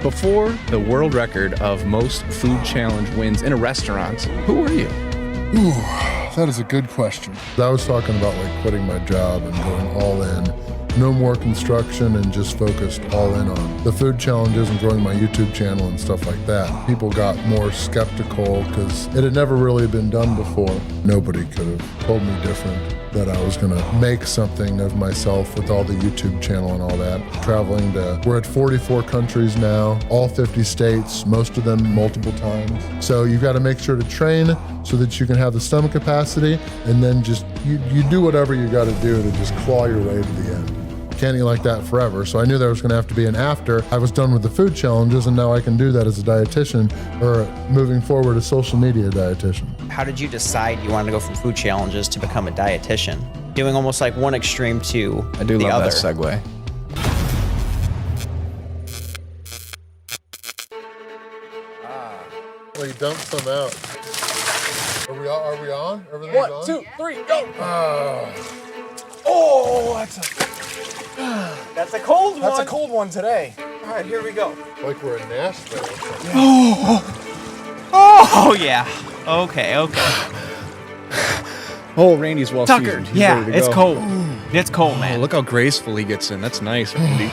Before the world record of most food challenge wins in a restaurant, who were you? Ooh, that is a good question. I was talking about like quitting my job and going all in. No more construction and just focused all in on the food challenges and growing my YouTube channel and stuff like that. People got more skeptical because it had never really been done before. Nobody could have told me different, that I was gonna make something of myself with all the YouTube channel and all that. We're at 44 countries now, all 50 states, most of them multiple times. So you've got to make sure to train so that you can have the stomach capacity, and then just, you do whatever you got to do to just claw your way to the end. Can't eat like that forever. So I knew there was gonna have to be an after. I was done with the food challenges, and now I can do that as a dietitian, or moving forward, a social media dietitian. How did you decide you wanted to go from food challenges to become a dietitian? Doing almost like one extreme to I do the love other. that segue. Well, you dumped some out. Are we on? Everything's on? 1, 2, 3, go! That's a cold one. That's a cold one today. All right, here we go. Like we're in Nashville. Oh yeah. Okay. Oh, Randy's well Tucker. seasoned. He's Yeah, ready to it's go. cold. It's cold, Oh, man. look how graceful he gets in. That's nice, Randy.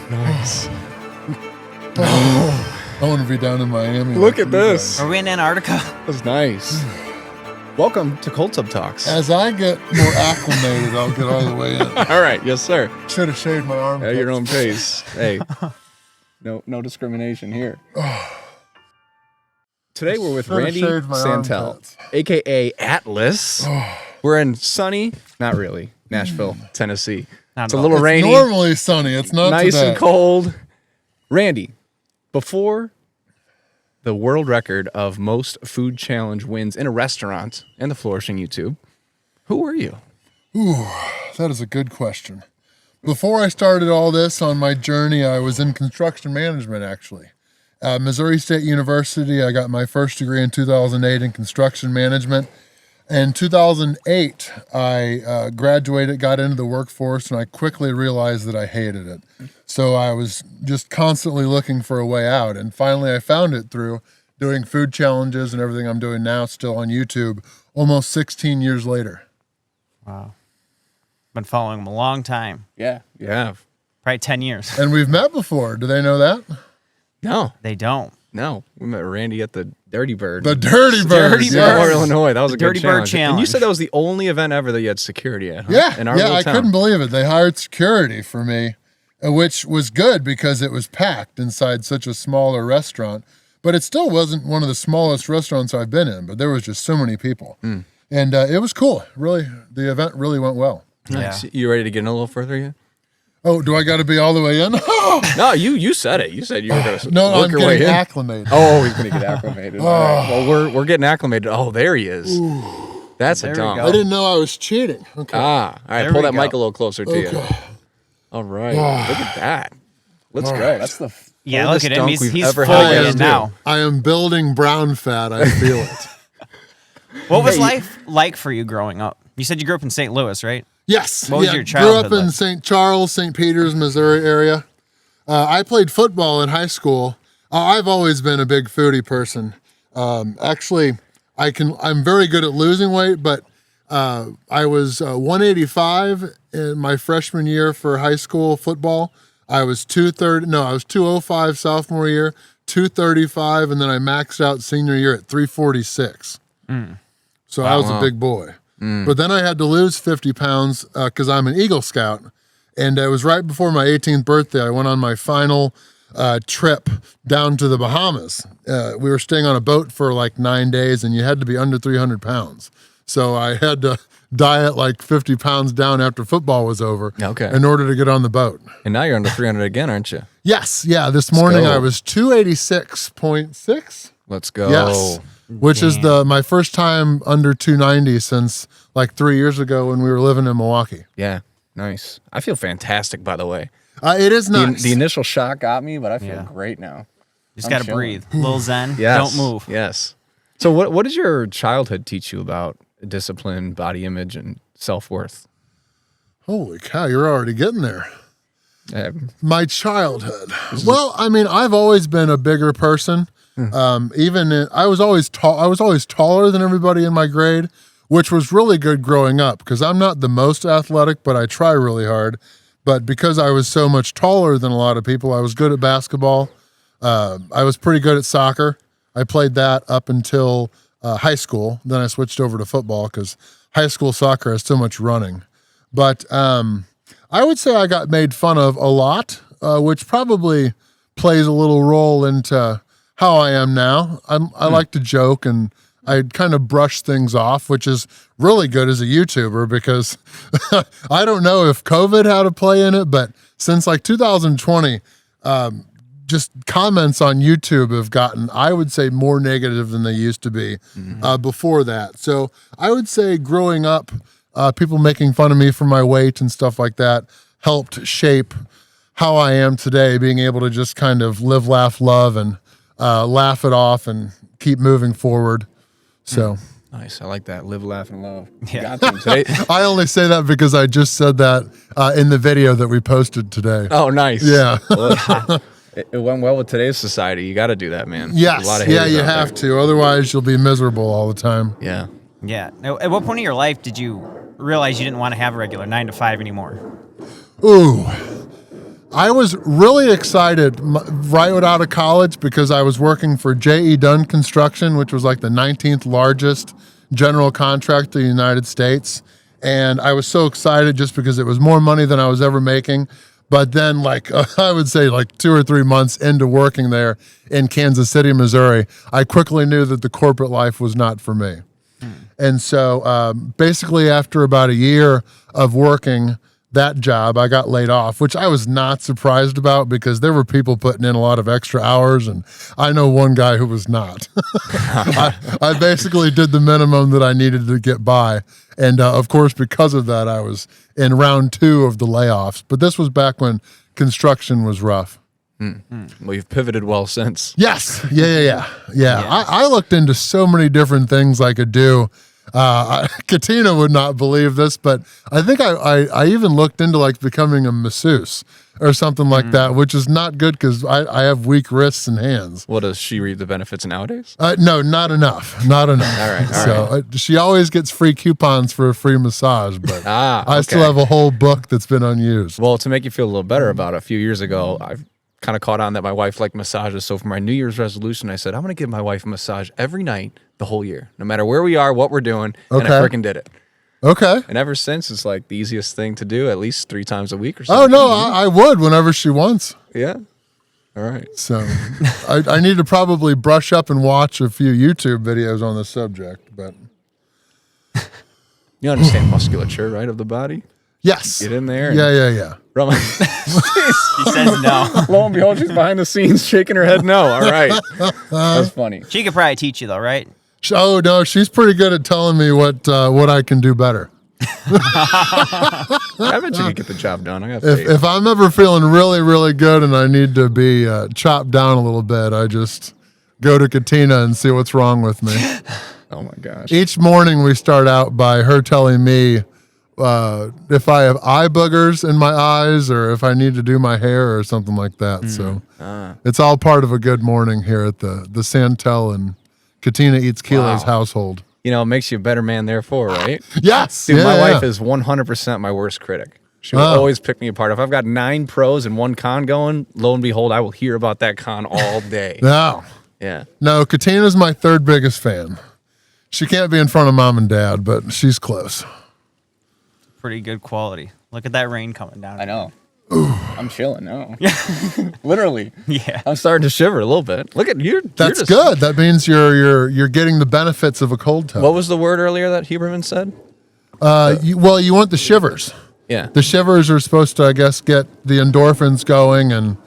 Nice. I want to be down in Miami. Look like at you this. guys. Are we in Antarctica? That's nice. Welcome to Cold Tub Talks. As I get more acclimated, I'll get all the way in. All right, yes, sir. Should have shaved my arm. At your own pace. Hey, no discrimination here. Today we're with Should've Randy shaved my Santel, armpits. aka Atlas. We're in sunny, not really, Nashville, Tennessee. It's a little It's rainy, normally sunny. It's not nice today. and cold. Randy, before the world record of most food challenge wins in a restaurant and the flourishing YouTube, who were you? Ooh, that is a good question. Before I started all this on my journey, I was in construction management, actually. Missouri State University, I got my first degree in 2008 in construction management. In 2008, I graduated, got into the workforce, and I quickly realized that I hated it. So I was just constantly looking for a way out. And finally, I found it through doing food challenges and everything I'm doing now, still on YouTube, almost 16 years later. Wow. Been following him a long time. Yeah. Probably 10 years. And we've met before. Do they know that? No, They don't. we met Randy at the Dirty Bird. The Dirty Bird. Dirty yeah. Bird. Or Illinois. That was a good Dirty Bird challenge. And you challenge. said that was the only event ever that you had security at, huh? Yeah, In our yeah, little I town. couldn't believe it. They hired security for me, which was good because it was packed inside such a smaller restaurant. But it still wasn't one of the smallest restaurants I've been in, but there was just so many people. And it was cool. Really, the event really went well. Nice. Yeah. You ready to get in a little further yet? Oh, do I got to be all the way in? No, you said it. You said you were going to No, work I'm your way getting in. acclimated. Oh, he's going to get acclimated. All right. Well, we're getting acclimated. Oh, there he is. That's There a we dump. go. I didn't know I was cheating. Okay. Ah, all right. There Pull we that mic go. a little closer to you. Okay. All right. Look at that. Let's All go. right. That's the Yeah, oldest look at him. dunk we've He's ever fully had. in now. I am building brown fat. I feel it. What was life like for you growing up? You said you grew up in St. Louis, right? Yes. What was yeah, your grew childhood up in like? St. Charles, St. Peters, Missouri area. I played football in high school. I've always been a big foodie person. Actually, I'm very good at losing weight, but I was 185 in my freshman year for high school football. I was 205 sophomore year, 235, and then I maxed out senior year at 346. So I was a big boy. But then I had to lose 50 pounds because I'm an Eagle Scout. And it was right before my 18th birthday. I went on my final trip down to the Bahamas. We were staying on a boat for like 9 days, and you had to be under 300 pounds. So I had to diet like 50 pounds down after football was over in order to get on the boat. And now you're under 300 again, aren't you? Yes. Yeah. This morning go. I was 286.6. Let's go. Yes. Which is my first time under 290 since like 3 years ago when we were living in Milwaukee. Yeah. Nice. I feel fantastic, by the way. It is nice. The initial shock got me, but I feel Yeah. great now. Just I'm got to chilling. breathe. Little zen. Yes. Don't move. Yes. So what did your childhood teach you about discipline, body image, and self-worth? Holy cow, you're already getting there. My childhood. Well, I mean, I've always been a bigger person. I was always tall. I was always taller than everybody in my grade, which was really good growing up because I'm not the most athletic, but I try really hard. But because I was so much taller than a lot of people, I was good at basketball. I was pretty good at soccer. I played that up until high school. Then I switched over to football because high school soccer has so much running. But I would say I got made fun of a lot, which probably plays a little role into how I am now. I like to joke and I kind of brush things off, which is really good as a YouTuber because I don't know if COVID had a play in it, but since like 2020, just comments on YouTube have gotten, I would say, more negative than they used to be before that. So I would say growing up, people making fun of me for my weight and stuff like that helped shape how I am today, being able to just kind of live, laugh, love, and laugh it off and keep moving forward. So Nice. I like that. Live, laugh, and love. Yeah. Got things, right? I only say that because I just said that in the video that we posted today. Oh, nice. Yeah. Well, it went well with today's society. You got to do that, man. Yes. A lot of Yeah, haters you out have there. to. Otherwise, you'll be miserable all the time. Yeah. Yeah. Now, at what point in your life did you realize you didn't want to have a regular 9 to 5 anymore? Ooh. I was really excited right out of college because I was working for J.E. Dunn Construction, which was like the 19th largest general contractor in the United States. And I was so excited just because it was more money than I was ever making. But then, like, I would say like 2 or 3 months into working there in Kansas City, Missouri, I quickly knew that the corporate life was not for me. And so basically after about a year of working that job, I got laid off, which I was not surprised about because there were people putting in a lot of extra hours, and I know one guy who was not. I basically did the minimum that I needed to get by. And of course, because of that, I was in round 2 of the layoffs. But this was back when construction was rough. Well, you've pivoted well since. Yes. Yeah. I looked into so many different things I could do. Katina would not believe this, but I think I even looked into like becoming a masseuse or something like that, which is not good because I have weak wrists and hands. Well, does she reap the benefits nowadays? No, not enough. Not enough. All right. So she always gets free coupons for a free massage, but I still okay. have a whole book that's been unused. Well, to make you feel a little better about it, a few years ago, I've kind of caught on that my wife liked massages. So for my New Year's resolution, I said, I'm going to give my wife a massage every night the whole year, no matter where we are, what we're doing. And I Okay. freaking did it. Okay. And ever since, it's like the easiest thing to do, at least 3 times a week or Oh, something. no, I would whenever she wants. Yeah. All right. So I need to probably brush up and watch a few YouTube videos on the subject, but You understand musculature, right, of the body? yes. Get in there. Yeah. Run like- He says no. Lo and behold, she's behind the scenes shaking her head no. All right. That's funny. She could probably teach you though, right? Oh, no, she's pretty good at telling me what I can do better. I bet you could get the job done. I got faith. If I'm ever feeling really, really good and I need to be chopped down a little bit, I just go to Katina and see what's wrong with me. Oh, my gosh. Each morning we start out by her telling me if I have eye boogers in my eyes or if I need to do my hair or something like that. So it's all part of a good morning here at the Santel and Katina Eats Kilo's household. You know, it makes you a better man, therefore, right? Yes. Dude, yeah, my yeah. wife is 100% my worst critic. She will always pick me apart. If I've got 9 pros and 1 con going, lo and behold, I will hear about that con all day. No. Yeah. No, Katina's my 3rd biggest fan. She can't be in front of mom and dad, but she's close. Pretty good quality. Look at that rain coming down. I know. I'm chilling now. Literally. Yeah. I'm starting to shiver a little bit. Look at you. That's good. That means you're getting the benefits of a cold tub. What was the word earlier that Huberman said? You want the shivers. Yeah. The shivers are supposed to, I guess, get the endorphins going, and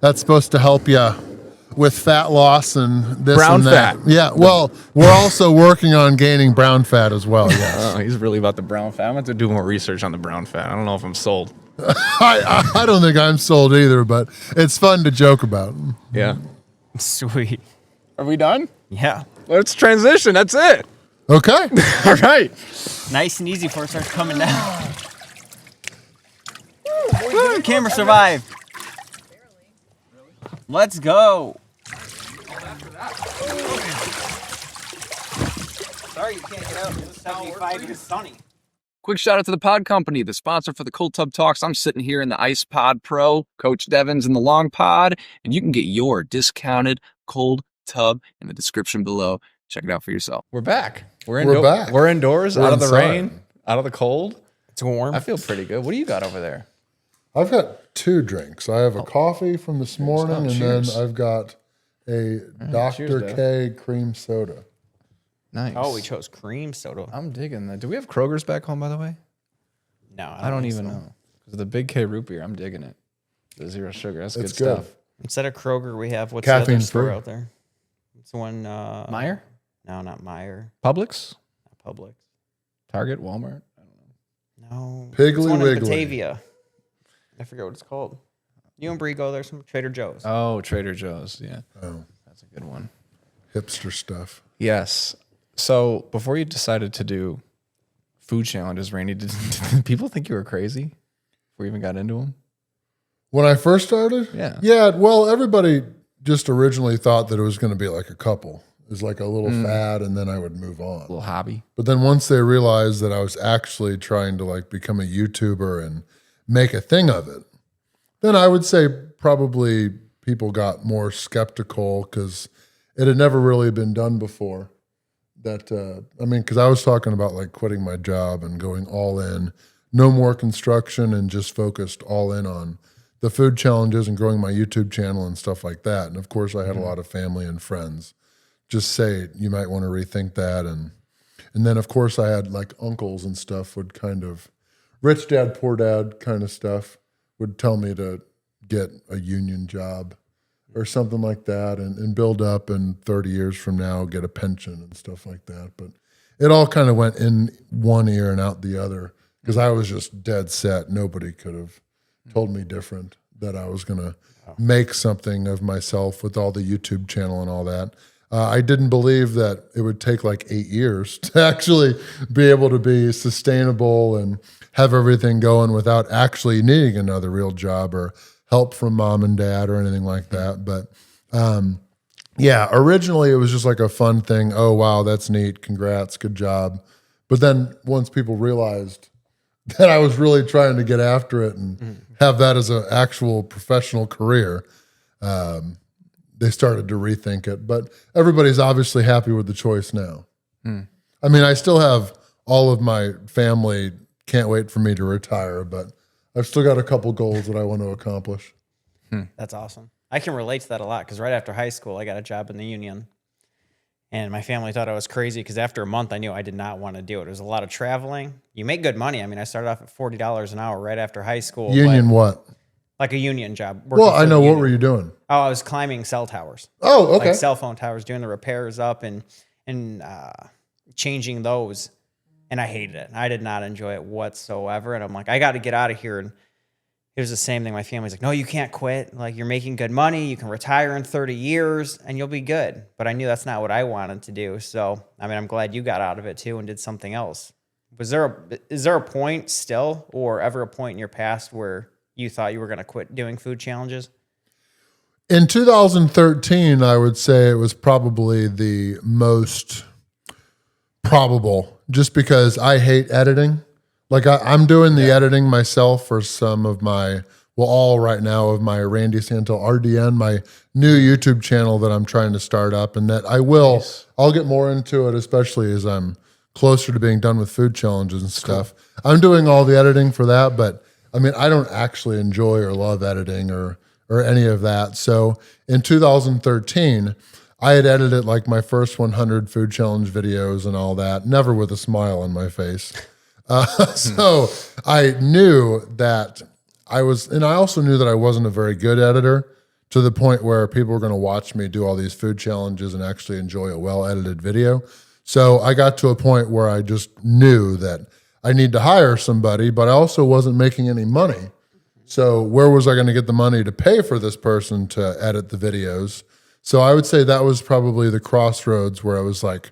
that's supposed to help you with fat loss and this Brown and that. fat. Yeah. Well, we're also working on gaining brown fat as well. Yes. Oh, he's really about the brown fat. I'm going to have to do more research on the brown fat. I don't know if I'm sold. I don't think I'm sold either, but it's fun to joke about. Yeah. Sweet. Are we done? Yeah. Let's transition. That's it. Okay. All right. Nice and easy before it starts coming down. Woo, camera survived. Let's go. Sorry you can't get out. It's 75 and sunny. Quick shout out to the Pod Company, the sponsor for the Cold Tub Talks. I'm sitting here in the Ice Pod Pro. Coach Devin's in the Long Pod, and you can get your discounted cold tub in the description below. Check it out for yourself. We're back. We're back. We're indoors, We're out of the inside. rain, out of the cold. It's warm. I feel pretty good. What do you got over there? I've got 2 drinks. I have a coffee from this morning, and cheers. then I've got a Dr. cheers, Dad. K cream soda. Nice. Oh, we chose cream soda. I'm digging that. Do we have Kroger's back home, by the way? No, I don't think even so. know. Because the Big K root beer, I'm digging it. The 0 sugar. That's good It's good. stuff. Instead of Kroger, we have what's Caffeine the other store free. out there? It's the one. Meyer? No, not Meyer. Publix? Not Publix. Target? Walmart? No. Piggly it's one Wiggly. in Batavia. I forget what it's called. You and Bree go there. Some Trader Joe's. Oh, Trader Joe's. Yeah. Oh, That's a good one. hipster stuff. Yes. So before you decided to do food challenges, Randy, did people think you were crazy before you even got into them? When I first started? Yeah. Yeah, well, everybody just originally thought that it was going to be like a couple. It was like a little fad, and then I would move on. Little hobby. But then once they realized that I was actually trying to like become a YouTuber and make a thing of it, then I would say probably people got more skeptical because it had never really been done before. That because I was talking about like quitting my job and going all in, no more construction, and just focused all in on the food challenges and growing my YouTube channel and stuff like that. And of course, I had a lot of family and friends just say you might want to rethink that, and then of course I had like uncles and stuff would kind of rich dad poor dad kind of stuff would tell me to get a union job or something like that, and build up, and 30 years from now get a pension and stuff like that. But it all kind of went in one ear and out the other because I was just dead set. Nobody could have told me different, that I was going to make something of myself with all the YouTube channel and all that. I didn't believe that it would take like 8 years to actually be able to be sustainable and have everything going without actually needing another real job or help from mom and dad or anything like that. But yeah, originally it was just like a fun thing. Oh, wow, that's neat. Congrats. Good job. But then once people realized that I was really trying to get after it and have that as an actual professional career, they started to rethink it. But everybody's obviously happy with the choice now. I mean, I still have all of my family can't wait for me to retire, but I've still got a couple goals that I want to accomplish. That's awesome. I can relate to that a lot because right after high school, I got a job in the union. And my family thought I was crazy because after a month, I knew I did not want to do it. It was a lot of traveling. You make good money. I mean, I started off at $40 an hour right after high school. Union what? Like a union job. working Well, I for know. the What union. were you doing? Oh, I was climbing cell towers. Oh, okay. Like cell phone towers, doing the repairs up and changing those. And I hated it. I did not enjoy it whatsoever. And I'm like, I got to get out of here. And it was the same thing. My family's like, no, you can't quit. Like, you're making good money. You can retire in 30 years and you'll be good. But I knew that's not what I wanted to do. So, I mean, I'm glad you got out of it too and did something else. Is there a point still or ever a point in your past where you thought you were going to quit doing food challenges? In 2013, I would say it was probably the most probable, just because I hate editing. Like I'm doing the editing myself for some of my, well, all right now of my Randy Santel RDN, my new YouTube channel that I'm trying to start up, and that I'll get more into it, especially as I'm closer to being done with food challenges and stuff. Cool. I'm doing all the editing for that, but I mean, I don't actually enjoy or love editing or any of that. So in 2013, I had edited like my first 100 food challenge videos and all that, never with a smile on my face. So I knew that I was, and I also knew that I wasn't a very good editor to the point where people were going to watch me do all these food challenges and actually enjoy a well-edited video. So I got to a point where I just knew that I need to hire somebody, but I also wasn't making any money. So where was I going to get the money to pay for this person to edit the videos? So I would say that was probably the crossroads where I was like,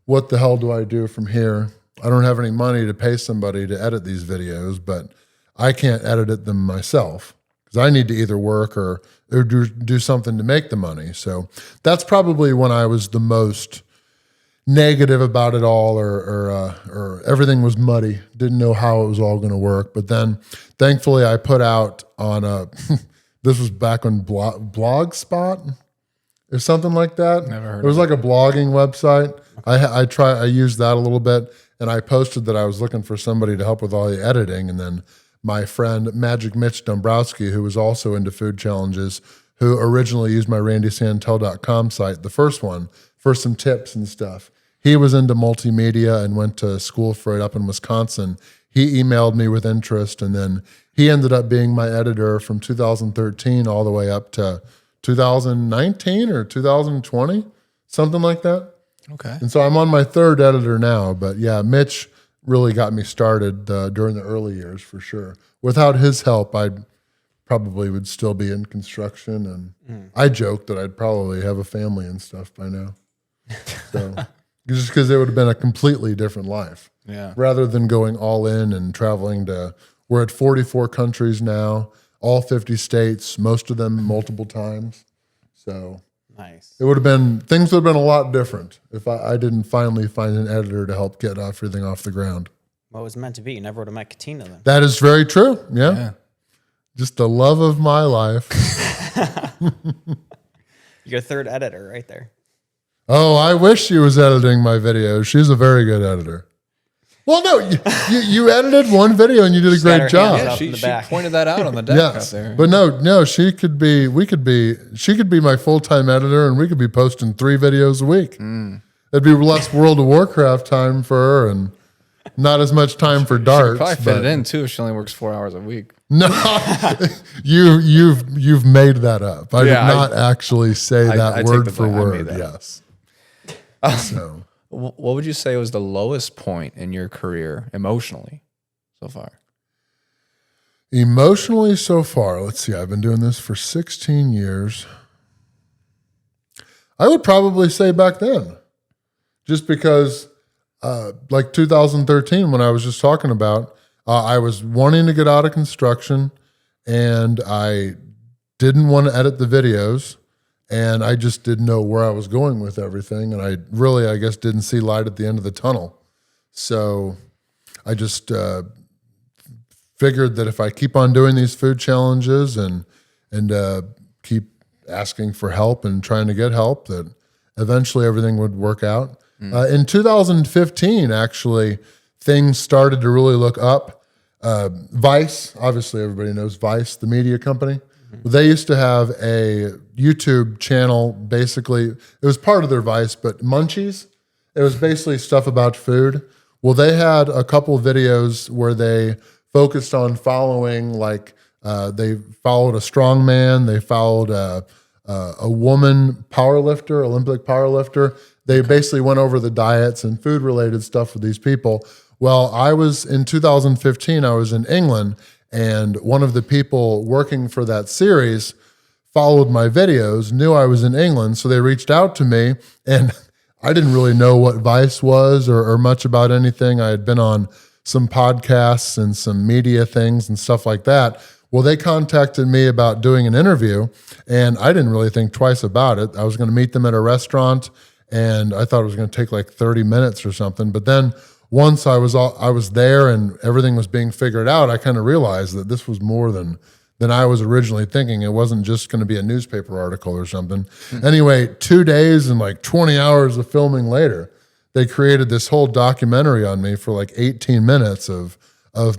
what the hell do I do from here? I don't have any money to pay somebody to edit these videos, but I can't edit them myself because I need to either work or do something to make the money. So that's probably when I was the most negative about it all, or everything was muddy. Didn't know how it was all going to work. But then, thankfully, I put out on a. This was back on Blogspot or something like that. Never heard it was of like a blogging website. I used that a little bit, and I posted that I was looking for somebody to help with all the editing, and then my friend Magic Mitch Dombrowski, who was also into food challenges, who originally used my randysantel.com site, the first one, for some tips and stuff. He was into multimedia and went to school for it up in Wisconsin. He emailed me with interest, and then he ended up being my editor from 2013 all the way up to 2019 or 2020, something like that. Okay. And so I'm on my third editor now. But yeah, Mitch really got me started during the early years for sure. Without his help, I probably would still be in construction. And I joke that I'd probably have a family and stuff by now. So just because it would have been a completely different life. Yeah. Rather than going all in and traveling we're at 44 countries now, all 50 states, most of them multiple times. So Nice. things would have been a lot different if I didn't finally find an editor to help get everything off the ground. Well, it was meant to be. You never would have met Katina then. That is very true. Yeah. Just the love of my life. Your third editor right there. Oh, I wish she was editing my videos. She's a very good editor. Well, no, you edited one video and you did a She's got her great job. hands Yeah, up in the she back. pointed that out on the deck Yes, out there. but no, she could be my full-time editor, and we could be posting 3 videos a week. It'd be less World of Warcraft time for her and not as much time for darts. Probably fit it in too if she only works 4 hours a week. No, you've made that up. I did not actually say that I take word the for blame. I made word. that Yes. So What would you say was the lowest point in your career emotionally so far? emotionally so far, let's see. I've been doing this for 16 years. I would probably say back then, just because, like 2013, when I was just talking about, I was wanting to get out of construction, and I didn't want to edit the videos, and I just didn't know where I was going with everything, and I really, I guess, didn't see light at the end of the tunnel. So I just figured that if I keep on doing these food challenges and keep asking for help and trying to get help, that eventually everything would work out. In 2015, actually, things started to really look up. Vice, obviously everybody knows Vice, the media company. They used to have a YouTube channel, basically. It was part of their Vice, but Munchies. It was basically stuff about food. Well, they had a couple of videos where they focused on following, like they followed a strongman, they followed a woman powerlifter, Olympic powerlifter. They basically went over the diets and food-related stuff for these people. Well, in 2015, I was in England, and one of the people working for that series followed my videos, knew I was in England, so they reached out to me, and I didn't really know what Vice was or much about anything. I had been on some podcasts and some media things and stuff like that. Well, they contacted me about doing an interview, and I didn't really think twice about it. I was going to meet them at a restaurant, and I thought it was going to take like 30 minutes or something. But then once I was there and everything was being figured out, I kind of realized that this was more than I was originally thinking. It wasn't just going to be a newspaper article or something. Anyway, 2 days and like 20 hours of filming later, they created this whole documentary on me for like 18 minutes of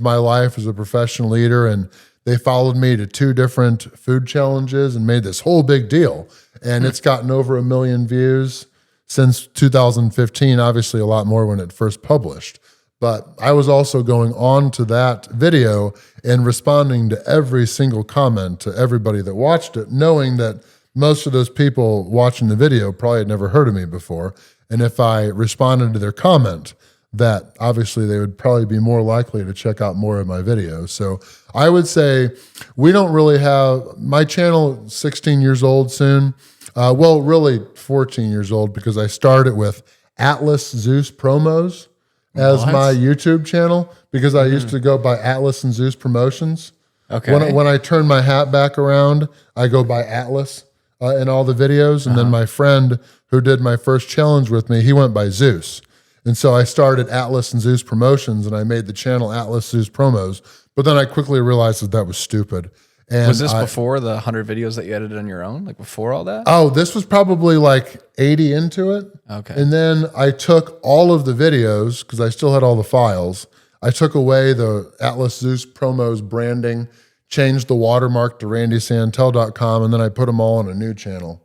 my life as a professional eater. And they followed me to 2 different food challenges and made this whole big deal. And it's gotten over 1 million views since 2015, obviously a lot more when it first published. But I was also going on to that video and responding to every single comment to everybody that watched it, knowing that most of those people watching the video probably had never heard of me before. And if I responded to their comment, that obviously they would probably be more likely to check out more of my videos. So I would say we don't really have, my channel 16 years old soon. Well, really 14 years old, because I started with Atlas Zeus promos. as What? my YouTube channel because I used to go by Atlas and Zeus Promotions. Okay. When I turn my hat back around, I go by Atlas in all the videos. And then my friend who did my first challenge with me, he went by Zeus. And so I started Atlas and Zeus Promotions, and I made the channel Atlas Zeus Promos. But then I quickly realized that was stupid. And Was this before the 100 videos that you edited on your own? Like before all that? Oh, this was probably like 80 into it. Okay. And then I took all of the videos because I still had all the files. I took away the Atlas Zeus Promos branding, changed the watermark to randysantel.com, and then I put them all on a new channel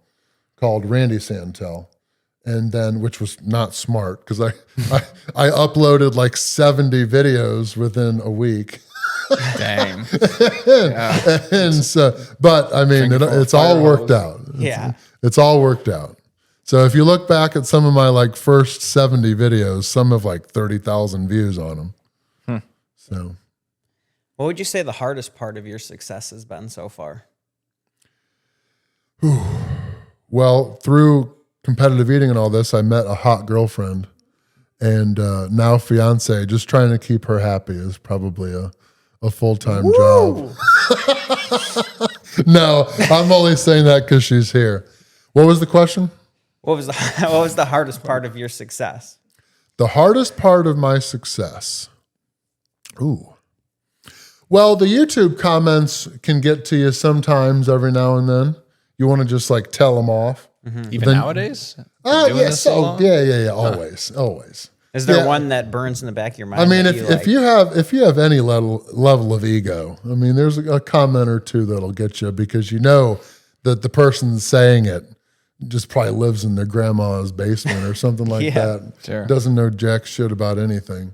called Randy Santel. And then, which was not smart because I uploaded like 70 videos within a week. Dang. And so, but I mean, it's all worked out. It's all worked out. So if you look back at some of my like first 70 videos, some have like 30,000 views on them. So What would you say the hardest part of your success has been so far? Well, through competitive eating and all this, I met a hot girlfriend and now fiance. Just trying to keep her happy is probably a full-time job. No, I'm only saying that because she's here. What was the question? What was the hardest part of your success? The hardest part of my success. Ooh. Well, the YouTube comments can get to you sometimes every now and then. You want to just like tell them off. Even nowadays? Yes. Yeah. Always. Is there one that burns in the back of your mind? I mean, that if you have any level of ego, I mean, there's a comment or two that'll get you because you know that the person saying it just probably lives in their grandma's basement or something like that. Sure. Doesn't know jack shit about anything.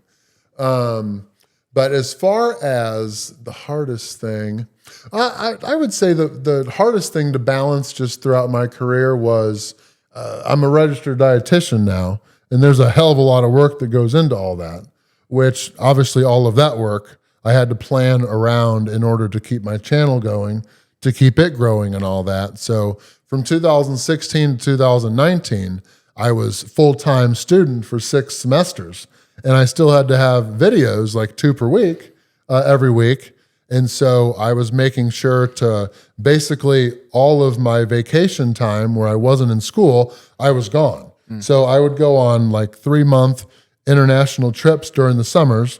But as far as the hardest thing, I would say the hardest thing to balance just throughout my career was I'm a registered dietitian now, and there's a hell of a lot of work that goes into all that, which obviously all of that work I had to plan around in order to keep my channel going, to keep it growing and all that. So from 2016 to 2019, I was full-time student for 6 semesters. And I still had to have videos like 2 per week, every week. And so I was making sure to basically all of my vacation time where I wasn't in school, I was gone. So I would go on like 3-month international trips during the summers.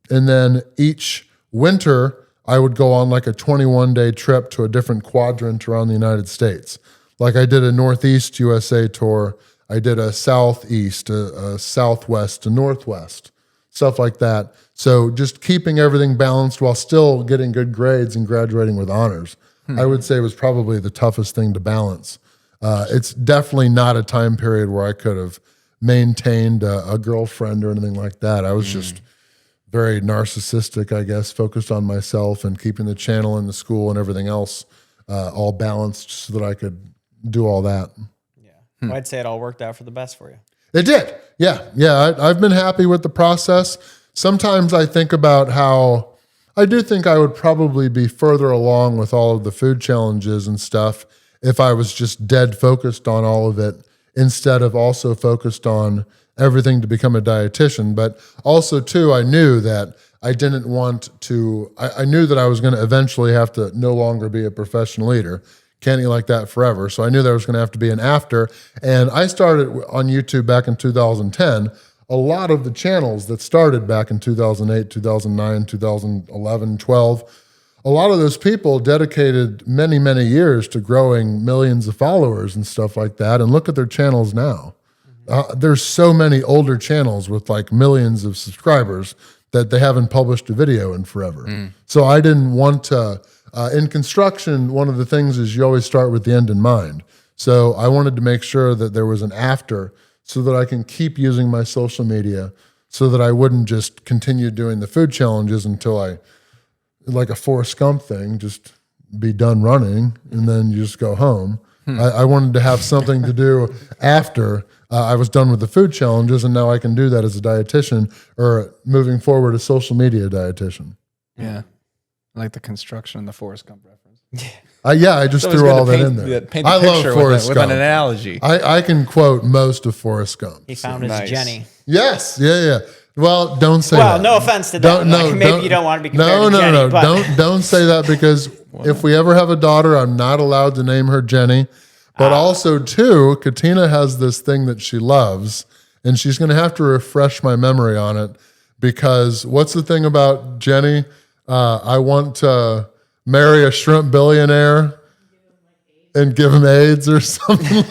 And then each winter, I would go on like a 21-day trip to a different quadrant around the United States. Like I did a Northeast USA tour. I did a Southeast, a Southwest, a Northwest, stuff like that. So just keeping everything balanced while still getting good grades and graduating with honors, I would say was probably the toughest thing to balance. It's definitely not a time period where I could have maintained a girlfriend or anything like that. I was just very narcissistic, I guess, focused on myself and keeping the channel and the school and everything else all balanced so that I could do all that. Well, I'd say it all worked out for the best for you. It did. Yeah. I've been happy with the process. Sometimes I think about how I do think I would probably be further along with all of the food challenges and stuff if I was just dead focused on all of it instead of also focused on everything to become a dietitian. But also, too, I knew that I didn't want to, I knew that I was going to eventually have to no longer be a professional eater. Can't eat like that forever. So I knew there was going to have to be an after. And I started on YouTube back in 2010. A lot of the channels that started back in 2008, 2009, 2011, 12, a lot of those people dedicated many, many years to growing millions of followers and stuff like that. And look at their channels now. There's so many older channels with like millions of subscribers that they haven't published a video in forever. So I didn't want to, in construction, one of the things is you always start with the end in mind. So I wanted to make sure that there was an after so that I can keep using my social media so that I wouldn't just continue doing the food challenges until I, like a Forrest Gump thing, just be done running and then you just go home. I wanted to have something to do after I was done with the food challenges, and now I can do that as a dietitian or moving forward a social media dietitian. Yeah. I like the construction and the Forrest Gump reference. I just threw all that in there. Paint the I love picture Forrest with Gump. an analogy. I can quote most of Forrest Gump. He found his Nice. Jenny. Yes, yeah. Well, don't say Well, that. no offense to that. Maybe you don't want to be compared to Jenny. No. But Don't say that, because if we ever have a daughter, I'm not allowed to name her Jenny. But also, too, Katina has this thing that she loves, and she's going to have to refresh my memory on it, because what's the thing about Jenny? I want to marry a shrimp billionaire and give him AIDS or something.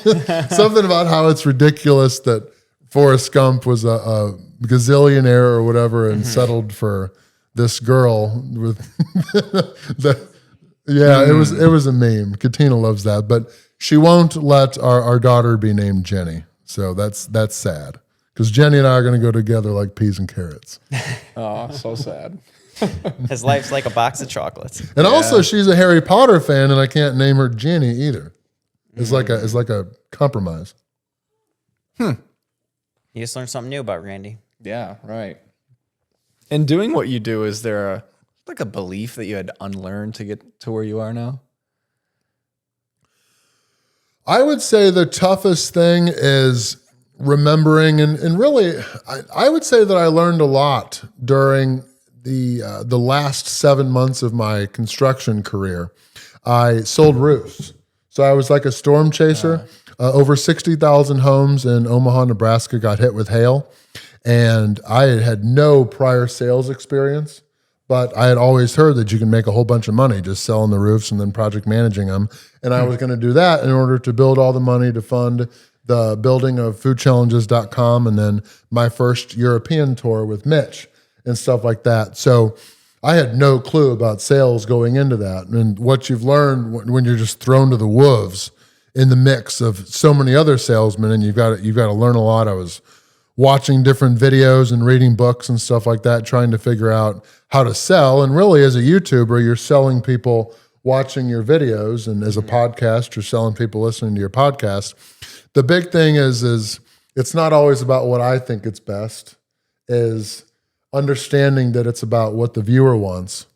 Something about how it's ridiculous that Forrest Gump was a gazillionaire or whatever and settled for this girl with it was a meme. Katina loves that, but she won't let our daughter be named Jenny. So that's sad, because Jenny and I are going to go together like peas and carrots. Oh, so sad. his life's like a box of chocolates. And also, she's a Harry Potter fan, and I can't name her Ginny either. It's like a compromise. You just learned something new about Randy. Yeah, right. And doing what you do, is there a belief that you had to unlearn to get to where you are now? I would say the toughest thing is remembering, and really, I would say that I learned a lot during the last 7 months of my construction career. I sold roofs. So I was like a storm chaser. Over 60,000 homes in Omaha, Nebraska got hit with hail. And I had no prior sales experience, but I had always heard that you can make a whole bunch of money just selling the roofs and then project managing them. And I was going to do that in order to build all the money to fund the building of foodchallenges.com and then my first European tour with Mitch and stuff like that. So I had no clue about sales going into that. And what you've learned when you're just thrown to the wolves in the mix of so many other salesmen, and you've got to learn a lot. I was watching different videos and reading books and stuff like that, trying to figure out how to sell. And really, as a YouTuber, you're selling people watching your videos, and as a podcast, you're selling people listening to your podcast. The big thing is it's not always about what I think it's best, is understanding that it's about what the viewer wants,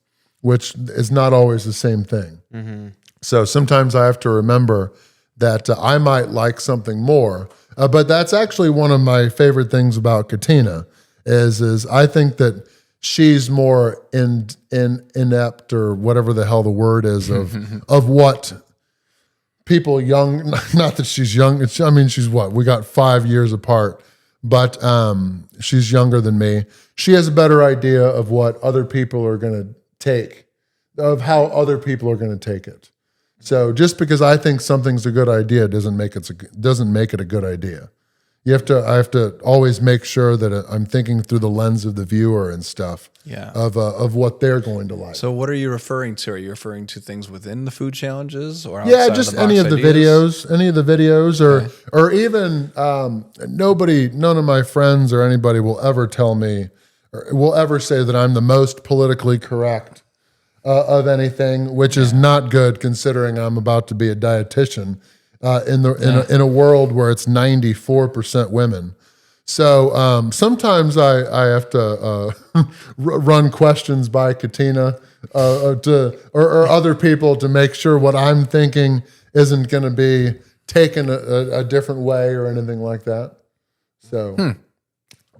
which is not always the same thing. So sometimes I have to remember that I might like something more. But that's actually one of my favorite things about Katina is I think that she's more inept, or whatever the hell the word is, of what people young, not that she's young. I mean, she's what? We got 5 years apart, but she's younger than me. She has a better idea of what other people are going to take, of how other people are going to take it. So just because I think something's a good idea doesn't make it a good idea. I have to always make sure that I'm thinking through the lens of the viewer and stuff. Yeah. Of what they're going to like. So what are you referring to? Are you referring to things within the food challenges, or outside yeah, just of the any box of the ideas? videos, or even none of my friends or anybody will ever tell me, or will ever say that I'm the most politically correct of anything, which is not good considering I'm about to be a dietitian in a world where it's 94% women. So sometimes I have to run questions by Katina or other people to make sure what I'm thinking isn't going to be taken a different way or anything like that. So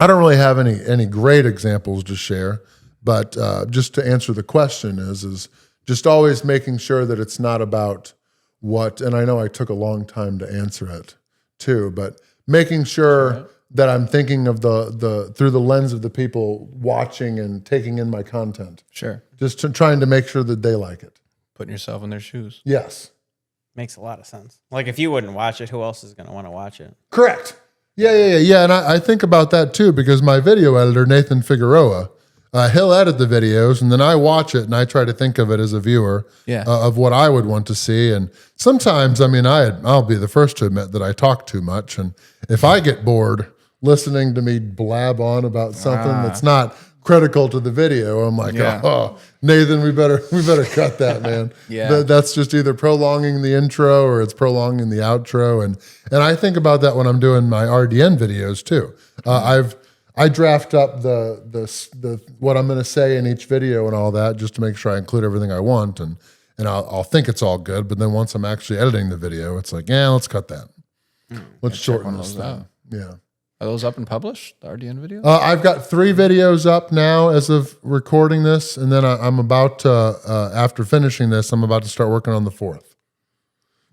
I don't really have any great examples to share, but just to answer the question is just always making sure that it's not about what, and I know I took a long time to answer it too, but making sure that I'm thinking of the through the lens of the people watching and taking in my content. Sure. Just trying to make sure that they like it. Putting yourself in their shoes. Yes. Makes a lot of sense. Like, if you wouldn't watch it, who else is going to want to watch it? Correct. Yeah. And I think about that too, because my video editor, Nathan Figueroa, he'll edit the videos, and then I watch it and I try to think of it as a viewer of what I would want to see. And sometimes, I mean, I'll be the first to admit that I talk too much. And if I get bored listening to me blab on about something that's not critical to the video, I'm like, oh, Nathan, we better cut that, man. That's just either prolonging the intro or it's prolonging the outro. And I think about that when I'm doing my RDN videos too. I draft up the what I'm going to say in each video and all that, just to make sure I include everything I want, and I'll think it's all good. But then once I'm actually editing the video, it's like, let's cut that. Let's shorten this down. Yeah. Are those up and published, the RDN videos? I've got 3 videos up now as of recording this, and then I'm about to, after finishing this, I'm about to start working on the 4th.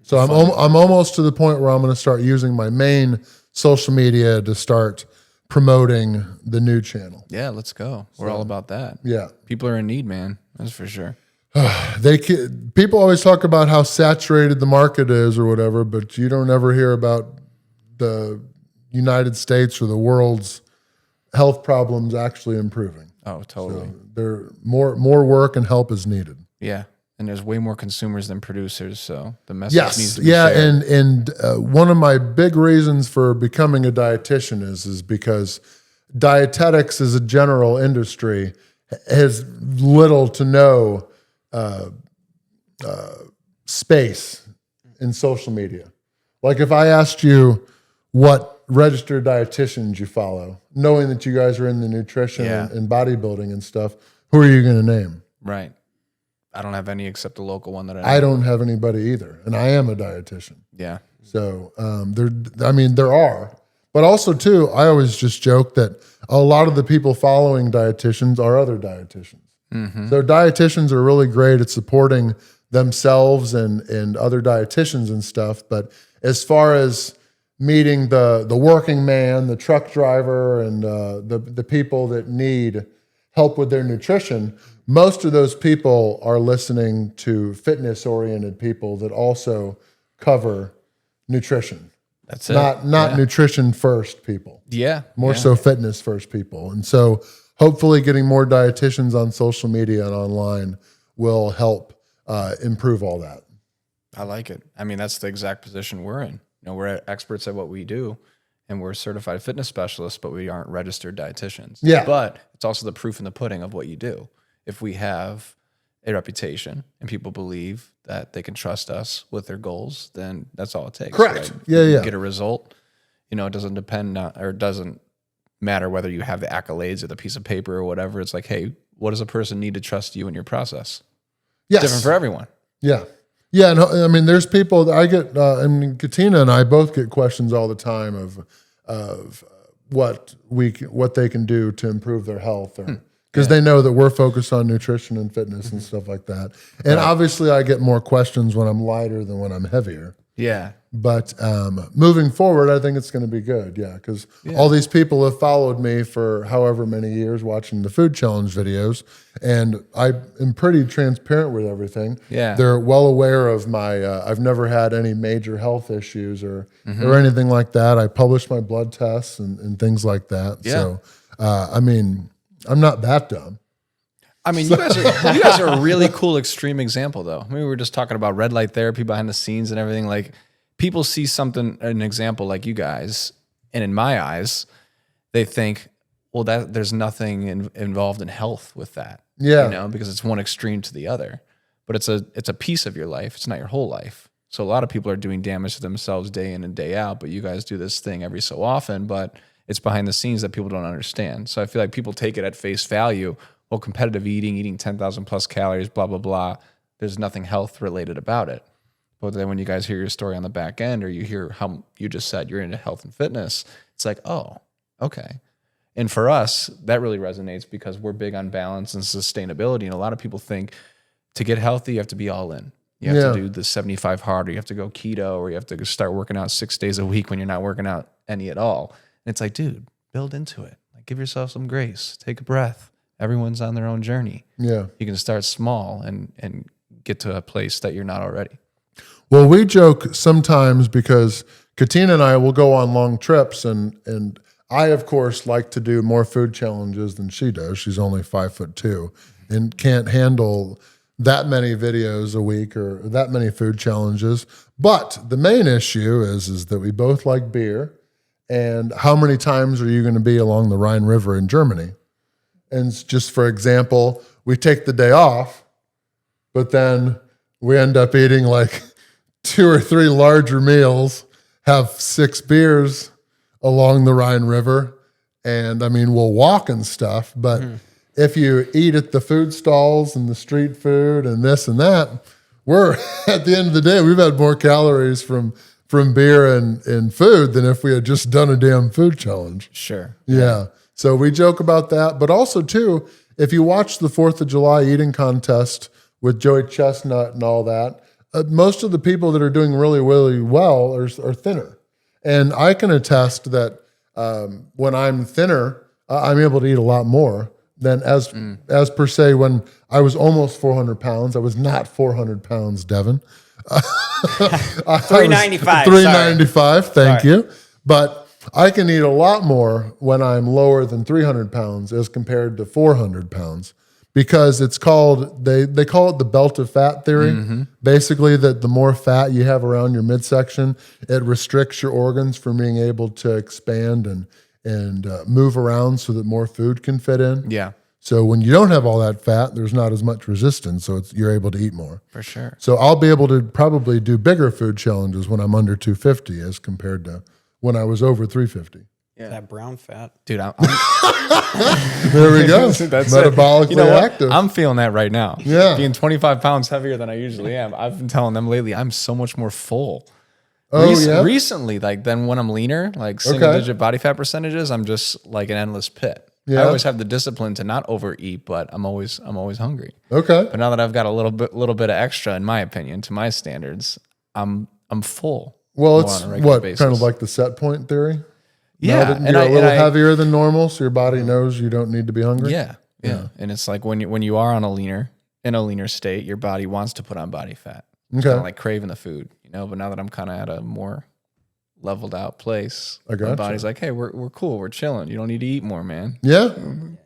So I'm almost to the point where I'm going to start using my main social media to start promoting the new channel. Yeah, let's go. We're all about that. Yeah. People are in need, man. That's for sure. People always talk about how saturated the market is or whatever, but you don't ever hear about the United States or the world's health problems actually improving. Oh, totally. So there more work and help is needed. Yeah. And there's way more consumers than producers, so the message needs to be shared. And one of my big reasons for becoming a dietitian is because dietetics as a general industry has little to no space in social media. Like if I asked you what registered dietitians you follow, knowing that you guys are in the nutrition and bodybuilding and stuff, who are you going to name? Right. I don't have any except the local one that I don't have anybody either, and I am a dietitian. Yeah. So there are, but also too, I always just joke that a lot of the people following dietitians are other dietitians. Mm-hmm. So dietitians are really great at supporting themselves and other dietitians and stuff. But as far as meeting the working man, the truck driver, and the people that need help with their nutrition, most of those people are listening to fitness-oriented people that also cover nutrition. That's it. Not nutrition first people. Yeah. More so fitness first people. And so hopefully getting more dietitians on social media and online will help improve all that. I like it. I mean, that's the exact position we're in. You know, we're experts at what we do, and we're certified fitness specialists, but we aren't registered dietitians. Yeah. But it's also the proof in the pudding of what you do. If we have a reputation and people believe that they can trust us with their goals, then that's all it takes. Correct. Right? Yeah. Get a result. You know, it doesn't depend on, or it doesn't matter whether you have the accolades or the piece of paper or whatever. It's like, hey, what does a person need to trust you in your process? Yes. Different for everyone. Yeah. Yeah. And I mean, there's people that I get, Katina and I both get questions all the time of what they can do to improve their health, or because they know that we're focused on nutrition and fitness and stuff like that. And obviously I get more questions when I'm lighter than when I'm heavier. Yeah. But moving forward, I think it's going to be good. Yeah. Because all these people have followed me for however many years watching the food challenge videos. And I am pretty transparent with everything. Yeah. They're well aware of my, I've never had any major health issues or anything like that. I publish my blood tests and things like that. Yeah. So, I mean, I'm not that dumb. I mean, you guys are a really cool extreme example, though. I mean, we were just talking about red light therapy behind the scenes and everything. Like, people see an example like you guys, and in my eyes, they think, well, there's nothing involved in health with that. Yeah. You know, because it's one extreme to the other. But it's a piece of your life. It's not your whole life. So a lot of people are doing damage to themselves day in and day out, but you guys do this thing every so often, but it's behind the scenes that people don't understand. So I feel like people take it at face value. Well, competitive eating 10,000 plus calories, blah, blah, blah. There's nothing health related about it. But then when you guys hear your story on the back end, or you hear how you just said you're into health and fitness, it's like, oh, okay. And for us, that really resonates because we're big on balance and sustainability. And a lot of people think to get healthy, you have to be all in. You have to do the 75 hard, or you have to go keto, or you have to start working out 6 days a week when you're not working out any at all. And it's like, dude, build into it. Like, give yourself some grace. Take a breath. Everyone's on their own journey. Yeah. You can start small and get to a place that you're not already. Well, we joke sometimes because Katina and I will go on long trips, and I, of course, like to do more food challenges than she does. She's only 5'2" and can't handle that many videos a week or that many food challenges. But the main issue is that we both like beer. And how many times are you going to be along the Rhine River in Germany? And just for example, we take the day off, but then we end up eating like 2 or 3 larger meals, have 6 beers along the Rhine River. And I mean, we'll walk and stuff, but if you eat at the food stalls and the street food and this and that, we're at the end of the day, we've had more calories from from beer and food than if we had just done a damn food challenge. Sure. Yeah. So we joke about that. But also, too, if you watch the 4th of July eating contest with Joey Chestnut and all that, most of the people that are doing really, really well are thinner. And I can attest that when I'm thinner, I'm able to eat a lot more than as per se when I was almost 400 pounds. I was not 400 pounds, Devin. 395. 395, thank Sorry. you. But I can eat a lot more when I'm lower than 300 pounds as compared to 400 pounds because it's called, they call it the belt of fat theory. Basically, that the more fat you have around your midsection, it restricts your organs from being able to expand and move around so that more food can fit in. Yeah, So when you don't have all that fat, there's not as much resistance, so you're able to eat more. for sure. So I'll be able to probably do bigger food challenges when I'm under 250 as compared to when I was over 350. That brown fat. Dude, I'm There we go. That's Metabolically You know what? active. I'm feeling that right now. Yeah. Being 25 pounds heavier than I usually am. I've been telling them lately, I'm so much more full. Oh, yeah? Recently, like then when I'm leaner, like single digit body fat percentages, I'm just like an endless pit. Yeah. I always have the discipline to not overeat, but I'm always hungry. Okay. But now that I've got a little bit of extra, in my opinion, to my standards, I'm full. Well, more it's on a regular what, basis. kind of like the set point theory? Yeah, Now that you're a little heavier than normal, so your body knows you don't need to be hungry? Yeah. And it's like when you are in a leaner state, your body wants to put on body fat. It's Okay. kind of like craving the food, But now that I'm kind of at a more leveled out place, my gotcha. body's like, hey, we're cool, we're chilling. You don't need to eat more, man. Yeah? Yeah, You kind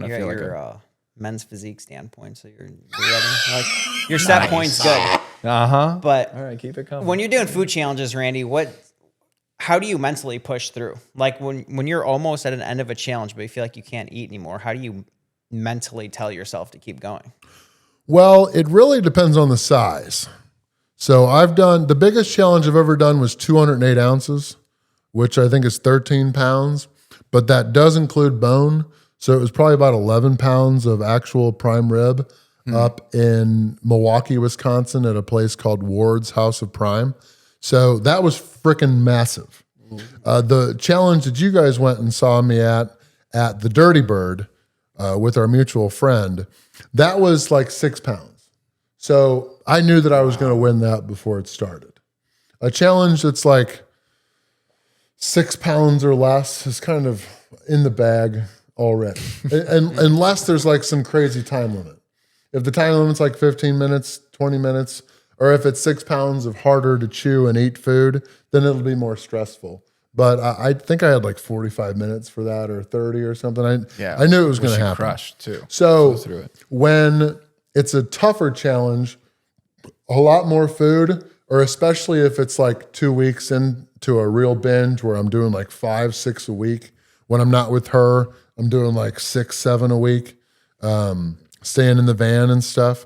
of got feel like your men's physique standpoint, so you're ready. Like your set point's good. But All right, keep it coming. when you're doing food challenges, Randy, how do you mentally push through? Like when you're almost at an end of a challenge, but you feel like you can't eat anymore, how do you mentally tell yourself to keep going? Well, it really depends on the size. So the biggest challenge I've ever done was 208 ounces, which I think is 13 pounds, but that does include bone. So it was probably about 11 pounds of actual prime rib up in Milwaukee, Wisconsin at a place called Ward's House of Prime. So that was freaking massive. The challenge that you guys went and saw me at the Dirty Bird with our mutual friend, that was like 6 pounds. So I knew that I was going to win that before it started. A challenge that's like 6 pounds or less is kind of in the bag already. And unless there's like some crazy time limit. If the time limit's like 15 minutes, 20 minutes, or if it's 6 pounds of harder to chew and eat food, then it'll be more stressful. But I think I had like 45 minutes for that or 30 or something. I knew it was going to happen. Crushed too. So Go through it. when it's a tougher challenge, a lot more food, or especially if it's like 2 weeks into a real binge where I'm doing like 5, 6 a week. When I'm not with her, I'm doing like 6, 7 a week, staying in the van and stuff.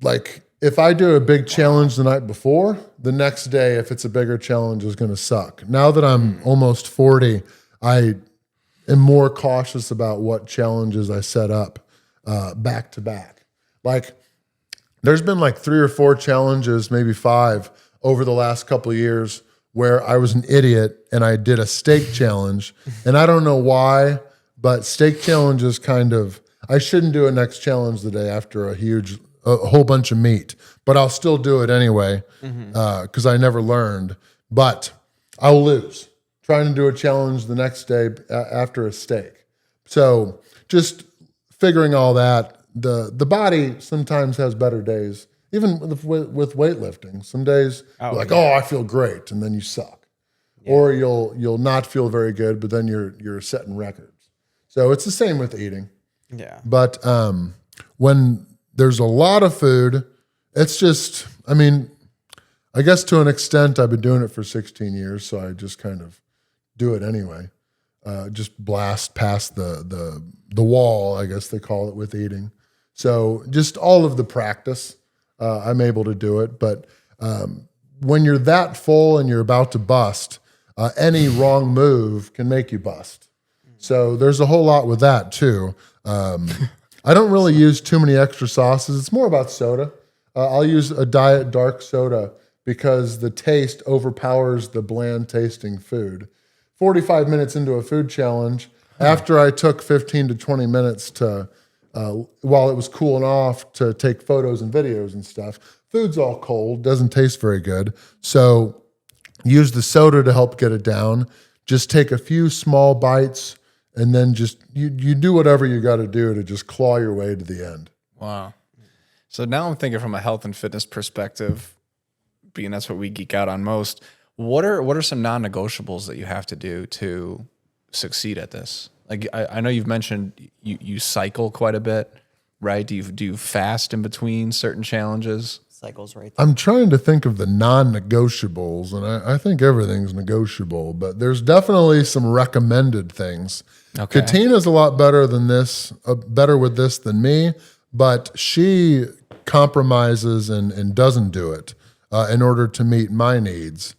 Like if I do a big challenge the night before, the next day, if it's a bigger challenge, is going to suck. Now that I'm almost 40, I am more cautious about what challenges I set up back to back. Like there's been like 3 or 4 challenges, maybe 5 over the last couple of years where I was an idiot and I did a steak challenge. And I don't know why, but steak challenges I shouldn't do a next challenge the day after a whole bunch of meat, but I'll still do it anyway because I never learned. But I'll lose trying to do a challenge the next day after a steak. So just figuring all that, the body sometimes has better days, even with weightlifting. Some days you're like, I feel great, and then you suck. Yeah. Or you'll not feel very good, but then you're setting records. So it's the same with eating. Yeah. But when there's a lot of food, it's just, I guess to an extent I've been doing it for 16 years, so I just kind of do it anyway. Just blast past the wall, I guess they call it, with eating. So just all of the practice, I'm able to do it. But when you're that full and you're about to bust, any wrong move can make you bust. So there's a whole lot with that too. I don't really use too many extra sauces. It's more about soda. I'll use a diet dark soda because the taste overpowers the bland tasting food. 45 minutes into a food challenge, after I took 15 to 20 minutes to, while it was cooling off, to take photos and videos and stuff, food's all cold, doesn't taste very good. So use the soda to help get it down. Just take a few small bites, and then just you do whatever you got to do to just claw your way to the end. Wow. So now I'm thinking from a health and fitness perspective, being that's what we geek out on most. What are some non-negotiables that you have to do to succeed at this? Like I know you've mentioned you cycle quite a bit, right? Do you fast in between certain challenges? Cycles right there. I'm trying to think of the non-negotiables, and I think everything's negotiable, but there's definitely some recommended things. Okay. Katina's a lot better than this, better with this than me, but she compromises and doesn't do it in order to meet my needs.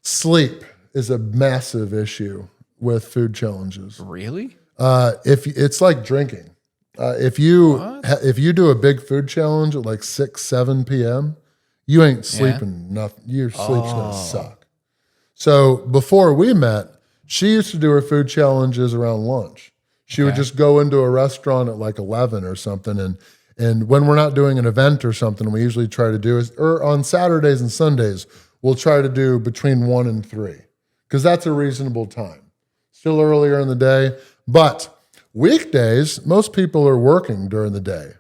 Sleep is a massive issue with food challenges. Really? If it's like drinking. If you do a big food challenge at like 6, 7 p.m., you ain't sleeping nothing. Your sleep's gonna suck. So before we met, she used to do her food challenges around lunch. She would just go into a restaurant at like 11 or something, and when we're not doing an event or something, we usually try to do is, or on Saturdays and Sundays, we'll try to do between 1 and 3, because that's a reasonable time. Still earlier in the day, but weekdays, most people are working during the day.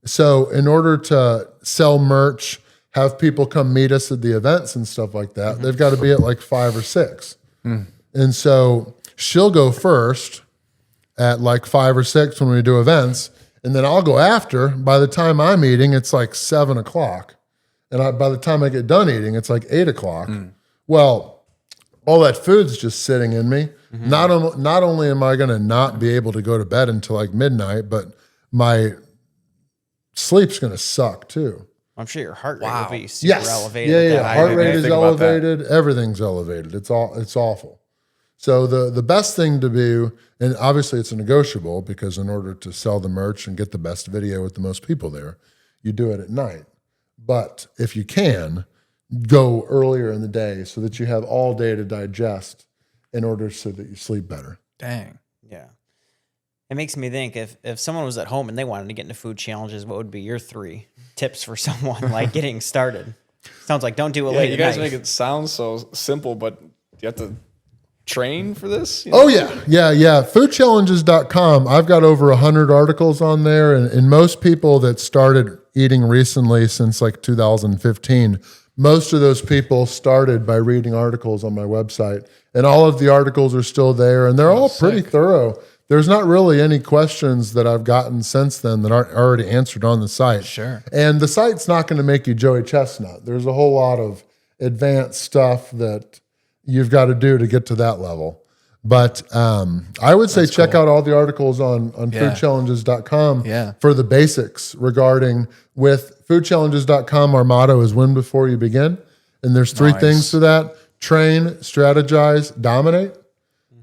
So in order to sell merch, have people come meet us at the events and stuff like that, they've got to be at like 5 or 6. And so she'll go first at like 5 or 6 when we do events, and then I'll go after. By the time I'm eating, it's like 7 o'clock. And by the time I get done eating, it's like 8 o'clock. Well, all that food's just sitting in me. Not only am I going to not be able to go to bed until like midnight, but my sleep's going to suck too. I'm sure your heart rate will be super elevated. Yeah. Heart rate is elevated. Everything's elevated. It's awful. So the best thing to do, and obviously it's a negotiable, because in order to sell the merch and get the best video with the most people there, you do it at night. But if you can, go earlier in the day so that you have all day to digest in order so that you sleep better. Dang. Yeah. It makes me think, if someone was at home and they wanted to get into food challenges, what would be your 3 tips for someone like getting started? Sounds like don't do it late You at guys night. make it sound so simple, but you have to train for this? You know? Oh, yeah. Foodchallenges.com. I've got over 100 articles on there, and most people that started eating recently since like 2015, most of those people started by reading articles on my website, and all of the articles are still there, and they're all pretty thorough. There's not really any questions that I've gotten since then that aren't already answered on the site. Sure. And the site's not going to make you Joey Chestnut. There's a whole lot of advanced stuff that you've got to do to get to that level. But I would say check out all the articles on foodchallenges.com for the basics regarding, with foodchallenges.com, our motto is win before you begin. And there's 3 things to that: train, strategize, dominate.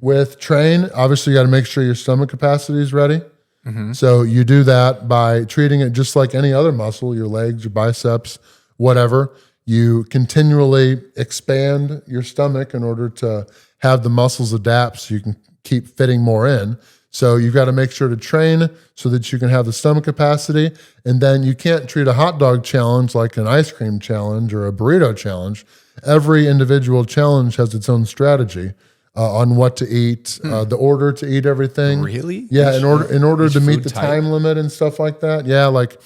With train, obviously you got to make sure your stomach capacity is ready. So you do that by treating it just like any other muscle, your legs, your biceps, whatever. You continually expand your stomach in order to have the muscles adapt so you can keep fitting more in. So you've got to make sure to train so that you can have the stomach capacity. And then you can't treat a hot dog challenge like an ice cream challenge or a burrito challenge. Every individual challenge has its own strategy on what to eat, the order to eat everything. Really? Yeah, in order to meet the type? time limit and stuff like that. Yeah, like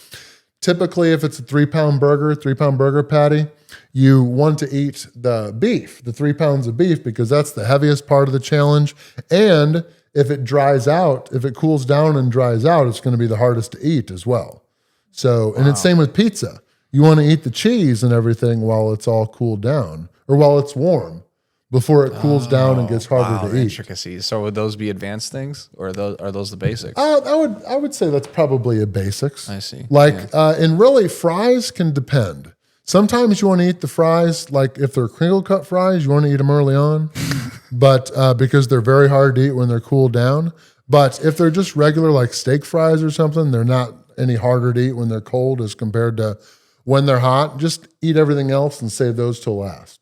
typically if it's a 3-pound burger patty, you want to eat the beef, the 3 pounds of beef, because that's the heaviest part of the challenge. And if it dries out, if it cools down and dries out, it's going to be the hardest to eat as well. So, and it's same with pizza. You want to eat the cheese and everything while it's all cooled down, or while it's warm, before it cools down and gets harder to eat. Intricacies. So would those be advanced things, or are those the basics? I would say that's probably a basics. I see. Like, and really fries can depend. Sometimes you want to eat the fries, like if they're crinkle cut fries, you want to eat them early on, but because they're very hard to eat when they're cooled down. But if they're just regular like steak fries or something, they're not any harder to eat when they're cold as compared to when they're hot, just eat everything else and save those till last.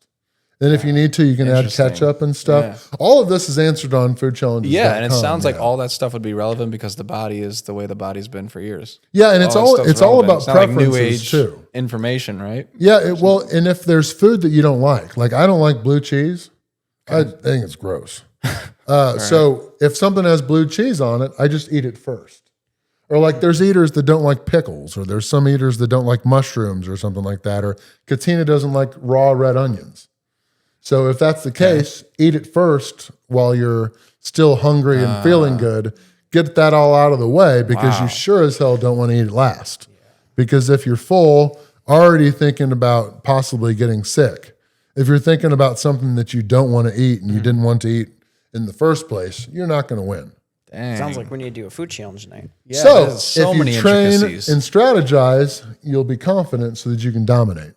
Then if you need to, you can add Interesting. ketchup and stuff. Yeah. All of this is answered on Food Challenges. Yeah, and it sounds like all that stuff would be relevant because the body is the way the body's been for years. Yeah, and it's all about it's not like preferences new age too. Information, right? Yeah, well, and if there's food that you don't like I don't like blue cheese, I think it's gross. So if something has blue cheese on it, I just eat it first. Or like there's eaters that don't like pickles, or there's some eaters that don't like mushrooms or something like that, or Katina doesn't like raw red onions. So if that's the case, eat it first while you're still hungry and feeling good. Get that all out of the way because you sure as hell don't want to eat it last. Because if you're full, already thinking about possibly getting sick, if you're thinking about something that you don't want to eat and you didn't want to eat in the first place, you're not going to win. Dang. Sounds like we need to do a food challenge tonight. Yeah, So if many you train and intricacies. strategize, you'll be confident so that you can dominate.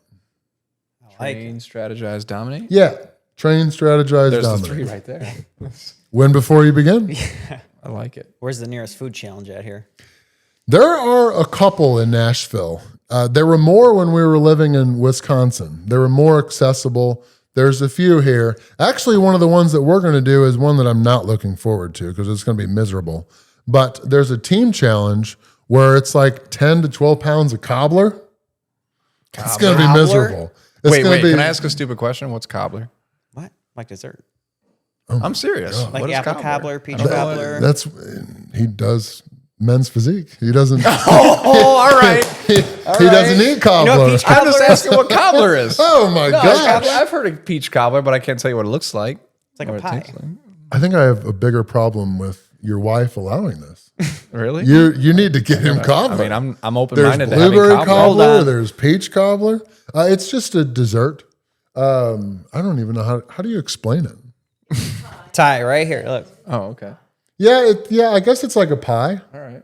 Train, strategize, dominate. Yeah. Train, strategize, There's dominate. the 3 right there. Win before you begin. I like it. Where's the nearest food challenge at here? There are a couple in Nashville. There were more when we were living in Wisconsin. They were more accessible. There's a few here. Actually, one of the ones that we're going to do is one that I'm not looking forward to because it's going to be miserable. But there's a team challenge where it's like 10 to 12 pounds of cobbler. It's going to be miserable. It's Wait, gonna be, can I ask a stupid question? What's cobbler? What? Like dessert? I'm serious. Like What is apple cobbler, peach I don't know. cobbler? He does men's physique. He doesn't. Oh, all right. He doesn't eat cobbler. You know what peach I'm just cobbler is? asking what cobbler is. Oh my gosh. I've heard of peach cobbler, but I can't tell you what it looks like. It's like or a it pie. tastes like. I think I have a bigger problem with your wife allowing this. Really? You need to get him cobbler. I mean, I'm open There's minded to having blueberry cobbler. Hold cobbler. on. There's peach cobbler. It's just a dessert. I don't even know how do you explain it. Ty, right here. Look. Oh, okay. Yeah, I guess it's like a pie. All right.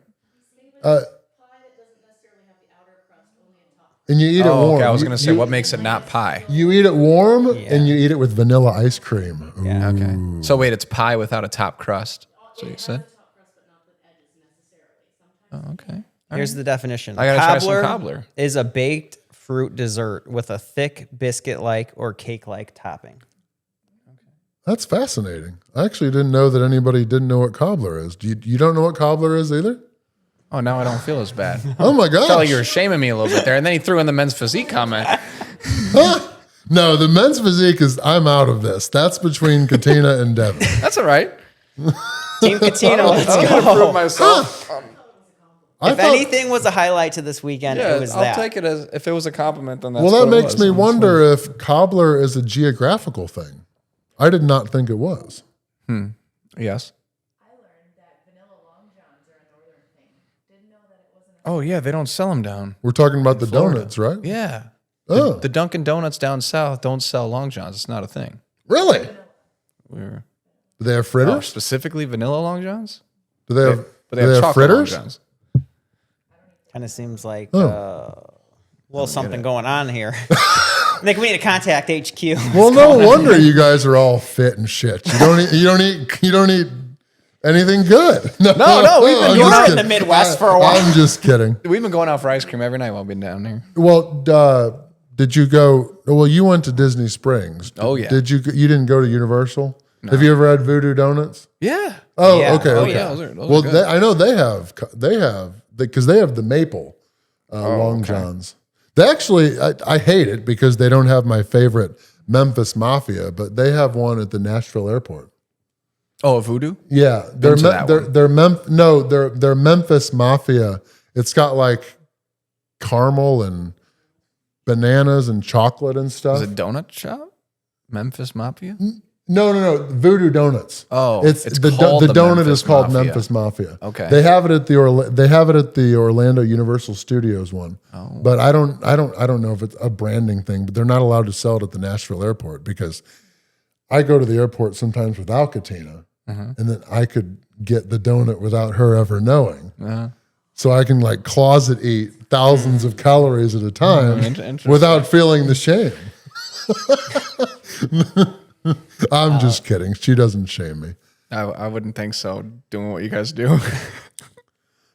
And you eat it Oh, warm. okay. I was going to say, You- what makes it not pie? You eat it warm and you eat it with vanilla ice cream. Ooh. Yeah. Okay. So wait, it's pie without a top crust. So you said? Oh, okay. Here's the definition. I gotta try some cobbler. Is a baked fruit dessert with a thick biscuit-like or cake-like topping. That's fascinating. I actually didn't know that anybody didn't know what cobbler is. You don't know what cobbler is either? Oh, now I don't feel as bad. Oh my gosh. I felt like you were shaming me a little bit there. And then he threw in the men's physique comment. No, the men's physique is, I'm out of this. That's between Katina and Devin. That's all right. Team Catino, let's I'm going to go. prove myself. If anything was a highlight to this weekend, Yeah, it was I'll that. take it as if it was a compliment, then that's Well, what that it makes was. me wonder if cobbler is a geographical thing. I did not think it was. Yes. I learned that vanilla long johns are a northern thing. Didn't know that it wasn't Oh, yeah, they don't sell them down. We're talking about the Florida. donuts, right? Yeah. Oh, The Dunkin' Donuts down south don't sell Long Johns. It's not a thing. really? We're Do they have fritters? specifically vanilla Long Johns? Do they have, But do they have chocolate Long fritters? Johns. Kind of seems like Oh. well, something going on here. Nick, we need to contact HQ. Well, no wonder you guys are all fit and shit. You don't eat anything good. No, we've been I'm going just out in kidding. the Midwest for a while. I'm just kidding. We've been going out for ice cream every night while we've been down here. Well, did you go? Well, you went to Disney Springs. Oh, yeah. Did you? You didn't go to Universal? Have you ever had Voodoo Donuts? Yeah. Oh, Yeah. okay. Oh, okay. yeah. Those are Well, good. I know they have because they have the maple Long Johns. They actually, I hate it because they don't have my favorite Memphis Mafia, but they have one at the Nashville airport. Oh, Voodoo? Yeah, Been to that one. they're Memphis Mafia. It's got like caramel and bananas and chocolate and stuff. Is it donut shop? Memphis Mafia? No, Voodoo Donuts. Oh, it's it's the called the donut Memphis is called Mafia. Memphis Mafia. Okay. They have it at the Orlando Universal Studios one. Oh. But I don't know if it's a branding thing, but they're not allowed to sell it at the Nashville airport because I go to the airport sometimes without Katina, and then I could get the donut without her ever knowing. So I can like closet eat thousands of calories at a time Interesting. without feeling the shame. I'm just kidding. She doesn't shame me. I wouldn't think so, doing what you guys do.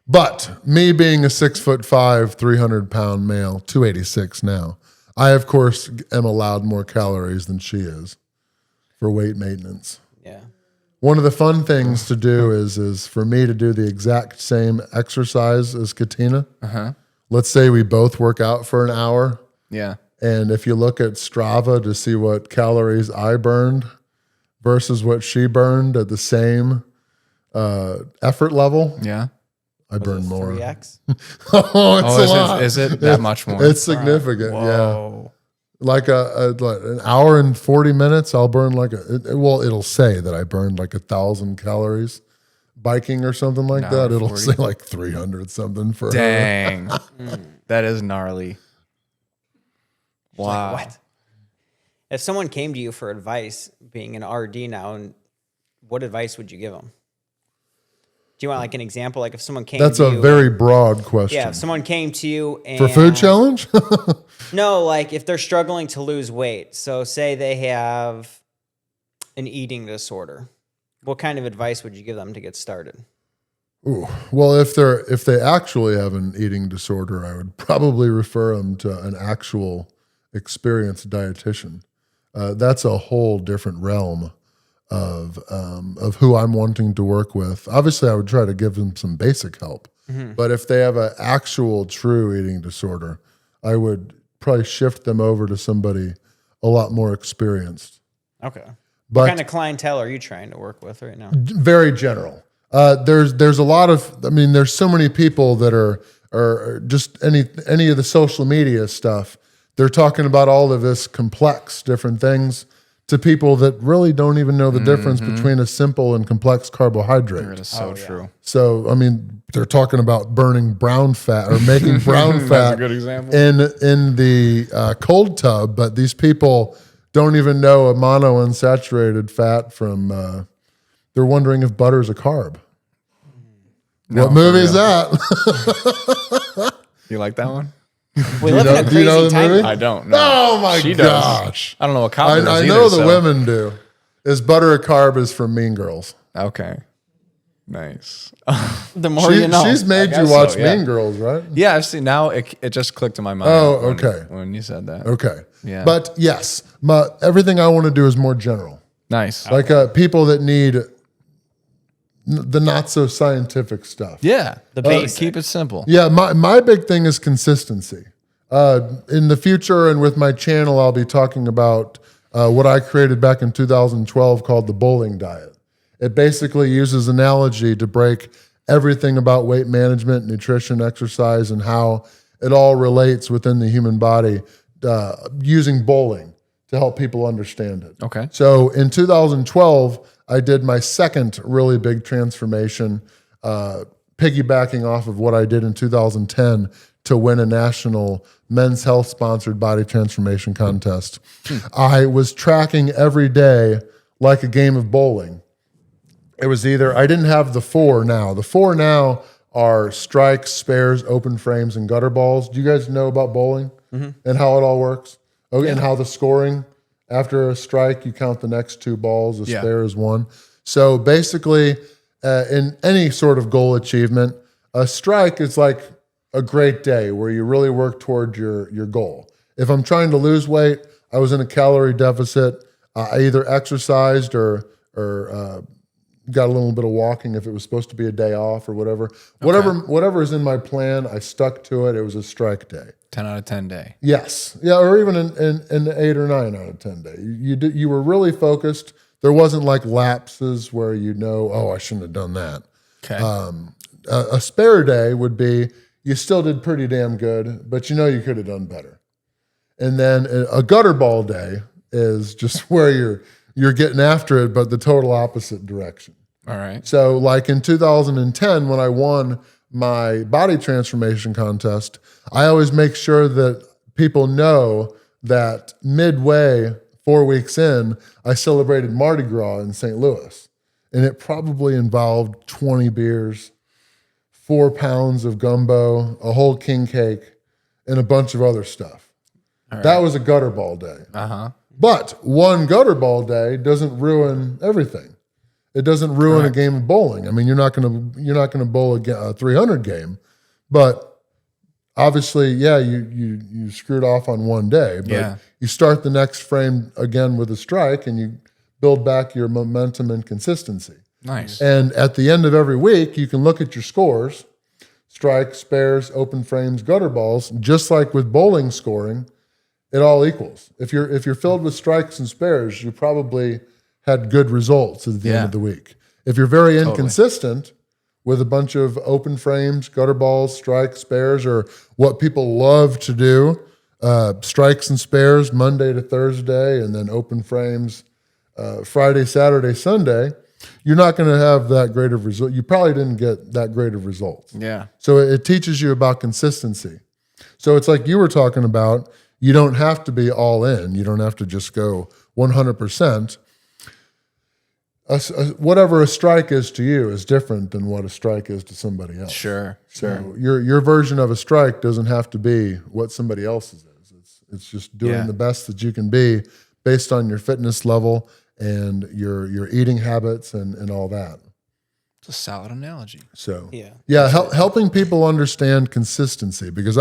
But me being a 6'5", 300-pound male, 286 now, I of course am allowed more calories than she is for weight maintenance. Yeah. One of the fun things to do is for me to do the exact same exercise as Katina. Let's say we both work out for an hour. Yeah. And if you look at Strava to see what calories I burned versus what she burned at the same effort level, Yeah. I burned more. 3x. Oh, it's a lot. Is it that much more? It's significant, yeah. Whoa. Like like an hour and 40 minutes, I'll burn like it'll say that I burned like 1,000 calories biking or something like that. It'll 40. say like 300 something for her. Dang. That is gnarly. Wow. Like, what? If someone came to you for advice, being an RD now, and what advice would you give them? Do you want like an example? Like if someone came That's to a you, very broad question. yeah, if someone came to you and For food challenge? No, like if they're struggling to lose weight. So say they have an eating disorder. What kind of advice would you give them to get started? Ooh. Well, if they actually have an eating disorder, I would probably refer them to an actual experienced dietitian. That's a whole different realm of who I'm wanting to work with. Obviously, I would try to give them some basic help. But if they have an actual true eating disorder, I would probably shift them over to somebody a lot more experienced. Okay. But What kind of clientele are you trying to work with right now? very general. There's a lot of, I mean, there's so many people that are just any of the social media stuff. They're talking about all of this complex different things to people that really don't even know the difference between a simple and complex carbohydrate. That is so true. So, I mean, they're talking about burning brown fat or making brown fat That's a good example. in the cold tub, but these people don't even know a monounsaturated fat from, they're wondering if butter is a carb. What movie is that? You like that one? We live in a do you know crazy the time. movie? I don't know. Oh my She gosh. I don't know what cowboy I is know either, the so- women do. Is butter a carb is from Mean Girls. Okay. Nice. The more you know. She's made you guess watch so, yeah. Mean Girls, right? Yeah, I've seen now. It just clicked in my mind. Oh, when- okay. When you said that. Okay. Yeah. But yes, everything I want to do is more general. Nice. Like people that need the not so scientific stuff. Yeah. The basic. Keep it simple. Yeah, my big thing is consistency. In the future and with my channel, I'll be talking about what I created back in 2012 called the bowling diet. It basically uses analogy to break everything about weight management, nutrition, exercise, and how it all relates within the human body using bowling to help people understand it. Okay. So in 2012, I did my second really big transformation, piggybacking off of what I did in 2010 to win a national men's health sponsored body transformation contest. I was tracking every day like a game of bowling. It was either, I didn't have the four now. The four now are strikes, spares, open frames, and gutter balls. Do you guys know about bowling and how it all works? Okay, and how the scoring, after a strike, you count the next two balls, a spare is one. So basically, in any sort of goal achievement, a strike is like a great day where you really work toward your goal. If I'm trying to lose weight, I was in a calorie deficit. I either exercised or got a little bit of walking if it was supposed to be a day off or whatever. Whatever is in my plan, I stuck to it. It was a strike day. 10 out of 10 day. Yes. Yeah, or even in the 8 or 9 out of 10 day. You were really focused. There wasn't like lapses where oh, I shouldn't have done that. Okay. A spare day would be you still did pretty damn good, but you could have done better. And then a gutter ball day is just where you're getting after it, but the total opposite direction. All right. So like in 2010, when I won my body transformation contest, I always make sure that people know that midway, 4 weeks in, I celebrated Mardi Gras in St. Louis. And it probably involved 20 beers, 4 pounds of gumbo, a whole king cake, and a bunch of other stuff. That was a gutter ball day. Uh-huh. But one gutter ball day doesn't ruin everything. It doesn't ruin Correct. a game of bowling. I mean, you're not gonna bowl a 300 game, but obviously, yeah, you screwed off on one day, but Yeah. you start the next frame again with a strike, and you build back your momentum and consistency. Nice. And at the end of every week, you can look at your scores: strikes, spares, open frames, gutter balls. Just like with bowling scoring, it all equals. If you're filled with strikes and spares, you probably had good results at the end of the week. If you're very inconsistent with a bunch of open frames, gutter balls, strikes, spares, or what people love to do, strikes and spares Monday to Thursday, and then open frames Friday, Saturday, Sunday, you're not going to have that great of result. You probably didn't get that great of results. Yeah. So it teaches you about consistency. So it's like you were talking about, you don't have to be all in. You don't have to just go 100%. Whatever a strike is to you is different than what a strike is to somebody else. Sure. So your version of a strike doesn't have to be what somebody else's is. It's just doing the best that you can be based on your fitness level and your eating habits and all that. It's a solid analogy. So Yeah. helping people understand consistency, because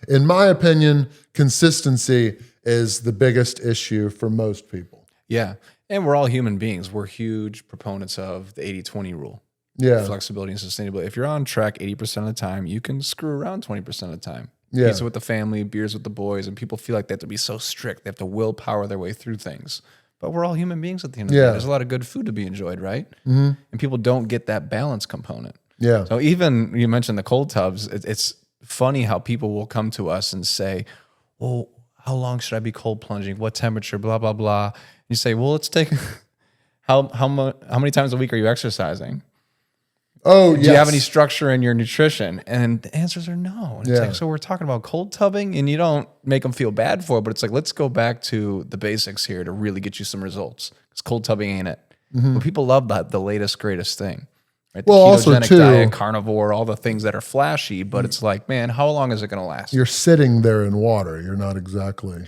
in my opinion, consistency is the biggest issue for most people. Yeah. And we're all human beings. We're huge proponents of the 80-20 rule. Yeah. Flexibility and sustainability. If you're on track 80% of the time, you can screw around 20% of the time. Yeah. Pizza with the family, beers with the boys, and people feel like they have to be so strict. They have to willpower their way through things. But we're all human beings at the end of the day. There's a lot of good food to be enjoyed, right? Mm-hmm. And people don't get that balance component. Yeah. So even you mentioned the cold tubs. It's funny how people will come to us and say, well, how long should I be cold plunging? What temperature? Blah, blah, blah. You say, well, let's take how many times a week are you exercising? Oh, Do you have any structure in your nutrition? And the answers are no. And it's like, so we're talking about cold tubbing, and you don't make them feel bad for it, but it's like, let's go back to the basics here to really get you some results. Because cold tubbing ain't it. But people love the latest, greatest thing. Right? The Well, also, ketogenic too, diet, carnivore, all the things that are flashy, but it's like, man, how long is it going to last? You're sitting there in water. You're not exactly,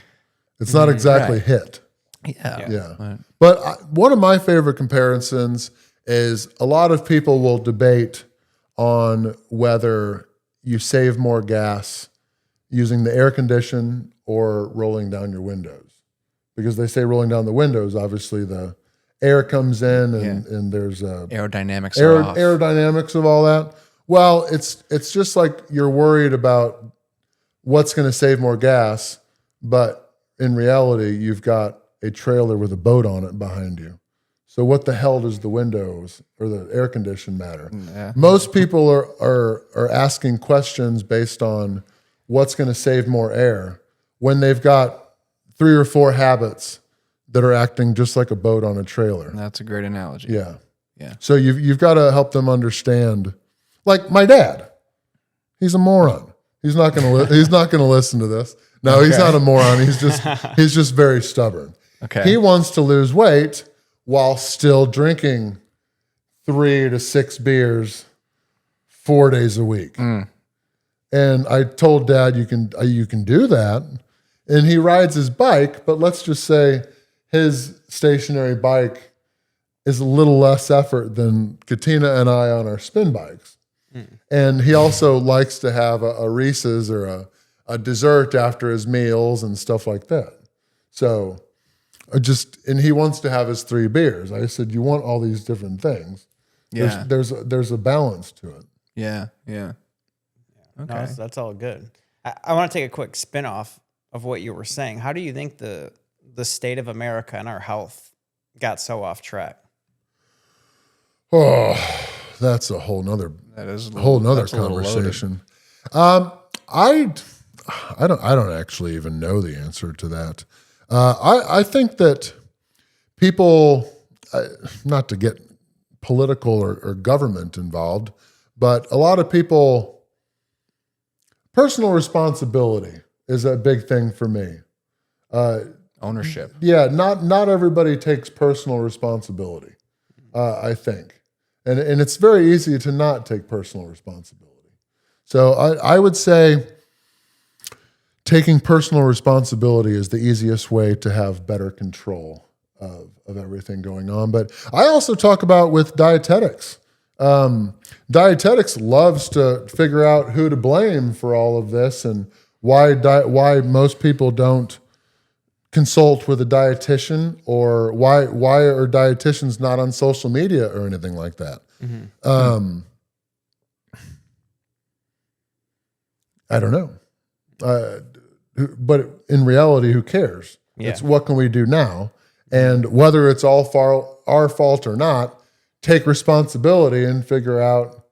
it's not exactly Right. hit. Yeah. Yeah. But one of my favorite comparisons is a lot of people will debate on whether you save more gas using the air condition or rolling down your windows. Because they say rolling down the windows, obviously the air comes in and there's Aerodynamics are off. aerodynamics of all that. Well, it's just like you're worried about what's going to save more gas, but in reality, you've got a trailer with a boat on it behind you. So what the hell does the windows or the air condition matter? Yeah. Most people are asking questions based on what's going to save more air when they've got 3 or 4 habits that are acting just like a boat on a trailer. That's a great analogy. Yeah. Yeah. So you've got to help them understand. Like my dad, he's a moron. He's not going to listen to this. No, he's not a moron. He's just very stubborn. Okay. He wants to lose weight while still drinking 3 to 6 beers 4 days a week. And I told Dad, you can do that. And he rides his bike, but let's just say his stationary bike is a little less effort than Katina and I on our spin bikes. And he also likes to have a Reese's or a dessert after his meals and stuff like that. So and he wants to have his 3 beers. I said, you want all these different things. Yeah. There's a balance to it. Yeah. Yeah. Okay. No, that's all good. I want to take a quick spin off of what you were saying. How do you think the state of America and our health got so off track? Oh, that's a whole nother That's a little conversation. I don't actually even know the answer to that. I think that people, not to get political or government involved, but a lot of people, personal responsibility is a big thing for me. Ownership. Yeah, not everybody takes personal responsibility, I think. And it's very easy to not take personal responsibility. So I would say taking personal responsibility is the easiest way to have better control of everything going on. But I also talk about with dietetics. Dietetics loves to figure out who to blame for all of this and why most people don't consult with a dietitian, or why are dietitians not on social media or anything like that. I don't know. But in reality, who cares? Yeah. It's what can we do now? And whether it's all our fault or not, take responsibility and figure out,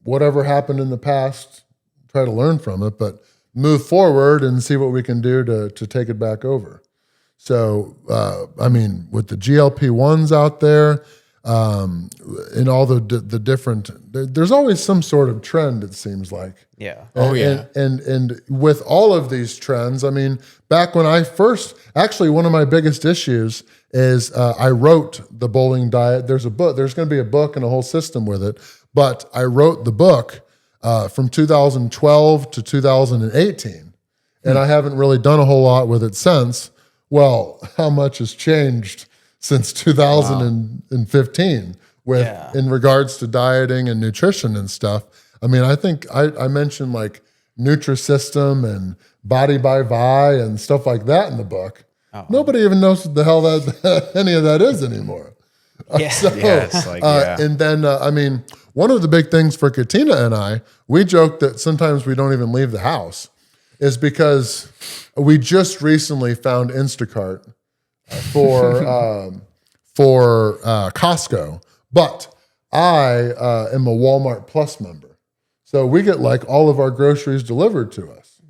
whatever happened in the past, try to learn from it, but move forward and see what we can do to take it back over. So, with the GLP-1s out there, in all the different, there's always some sort of trend, it seems like. Yeah. And with all of these trends, back when I first, actually one of my biggest issues is I wrote the bowling diet. There's going to be a book and a whole system with it, but I wrote the book from 2012 to 2018, and I haven't really done a whole lot with it since. Well, how much has changed since 2015 in regards to dieting and nutrition and stuff? I think I mentioned like Nutrisystem and Body by Vi and stuff like that in the book. Nobody even knows what the hell that any of that is anymore. Yeah. It's like, And then, one of the big things for Katina and I, we joke that sometimes we don't even leave the house, is because we just recently found Instacart for Costco, but I am a Walmart Plus member. So we get like all of our groceries delivered to us.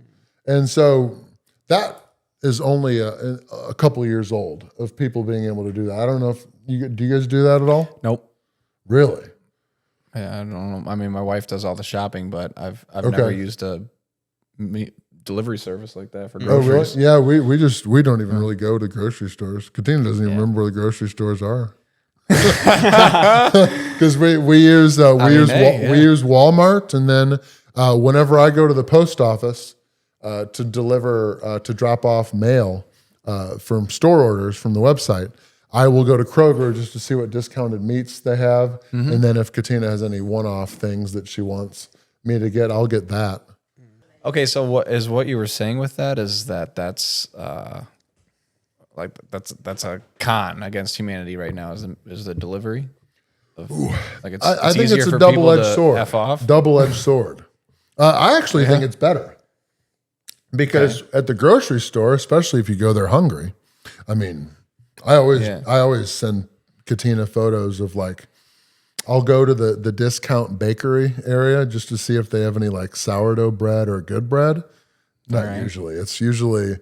And so that is only a couple of years old of people being able to do that. I don't know if do you guys do that at all? Nope. Really? Yeah, I don't know. My wife does all the shopping, but I've never used a delivery service like that for groceries. Oh, really? Yeah, we don't even really go to grocery stores. Katina doesn't even remember where the grocery stores are. Because we use Walmart, and then whenever I go to the post office to drop off mail from store orders from the website, I will go to Kroger just to see what discounted meats they have, and then if Katina has any one-off things that she wants me to get, I'll get that. Okay, so what you were saying with that is that's a con against humanity right now is the delivery. I think it's a double-edged sword. F off. Double-edged sword. I actually think it's better because at the grocery store, especially if you go there hungry, I always send Katina photos of like, I'll go to the discount bakery area just to see if they have any like sourdough bread or good bread. Not usually. It's usually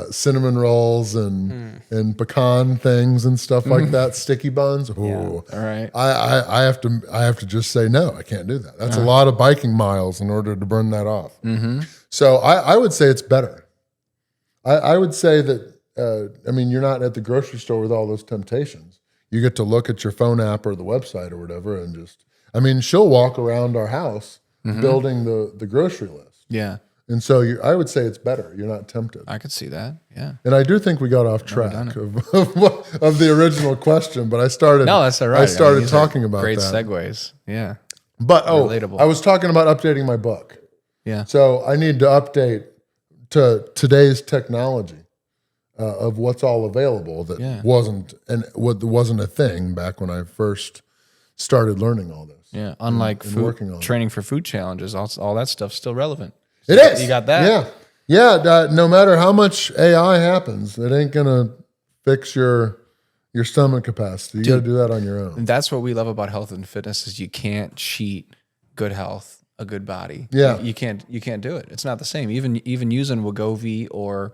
cinnamon rolls and pecan things and stuff like that. Sticky buns. Ooh. All right. I have to just say no. I can't do that. That's a lot of biking miles in order to burn that off. So I would say it's better. I would say that. You're not at the grocery store with all those temptations. You get to look at your phone app or the website or whatever, and just. She'll walk around our house building the grocery list. Yeah. And so I would say it's better. You're not tempted. I could see that. Yeah. And I do think we got off track of the original question, but I started. No, that's all right. I started talking about great that. segues. Yeah. But relatable. I was talking about updating my book. Yeah. So I need to update to today's technology of what's all available that wasn't a thing back when I first started learning all this. Yeah. Unlike and training for food challenges, all that stuff's still relevant. It is. You got that? Yeah. Yeah. No matter how much AI happens, it ain't gonna fix your stomach capacity. You got to do that on your own. And that's what we love about health and fitness is you can't cheat good health, a good body. Yeah. You can't do it. It's not the same. Even using Wegovy or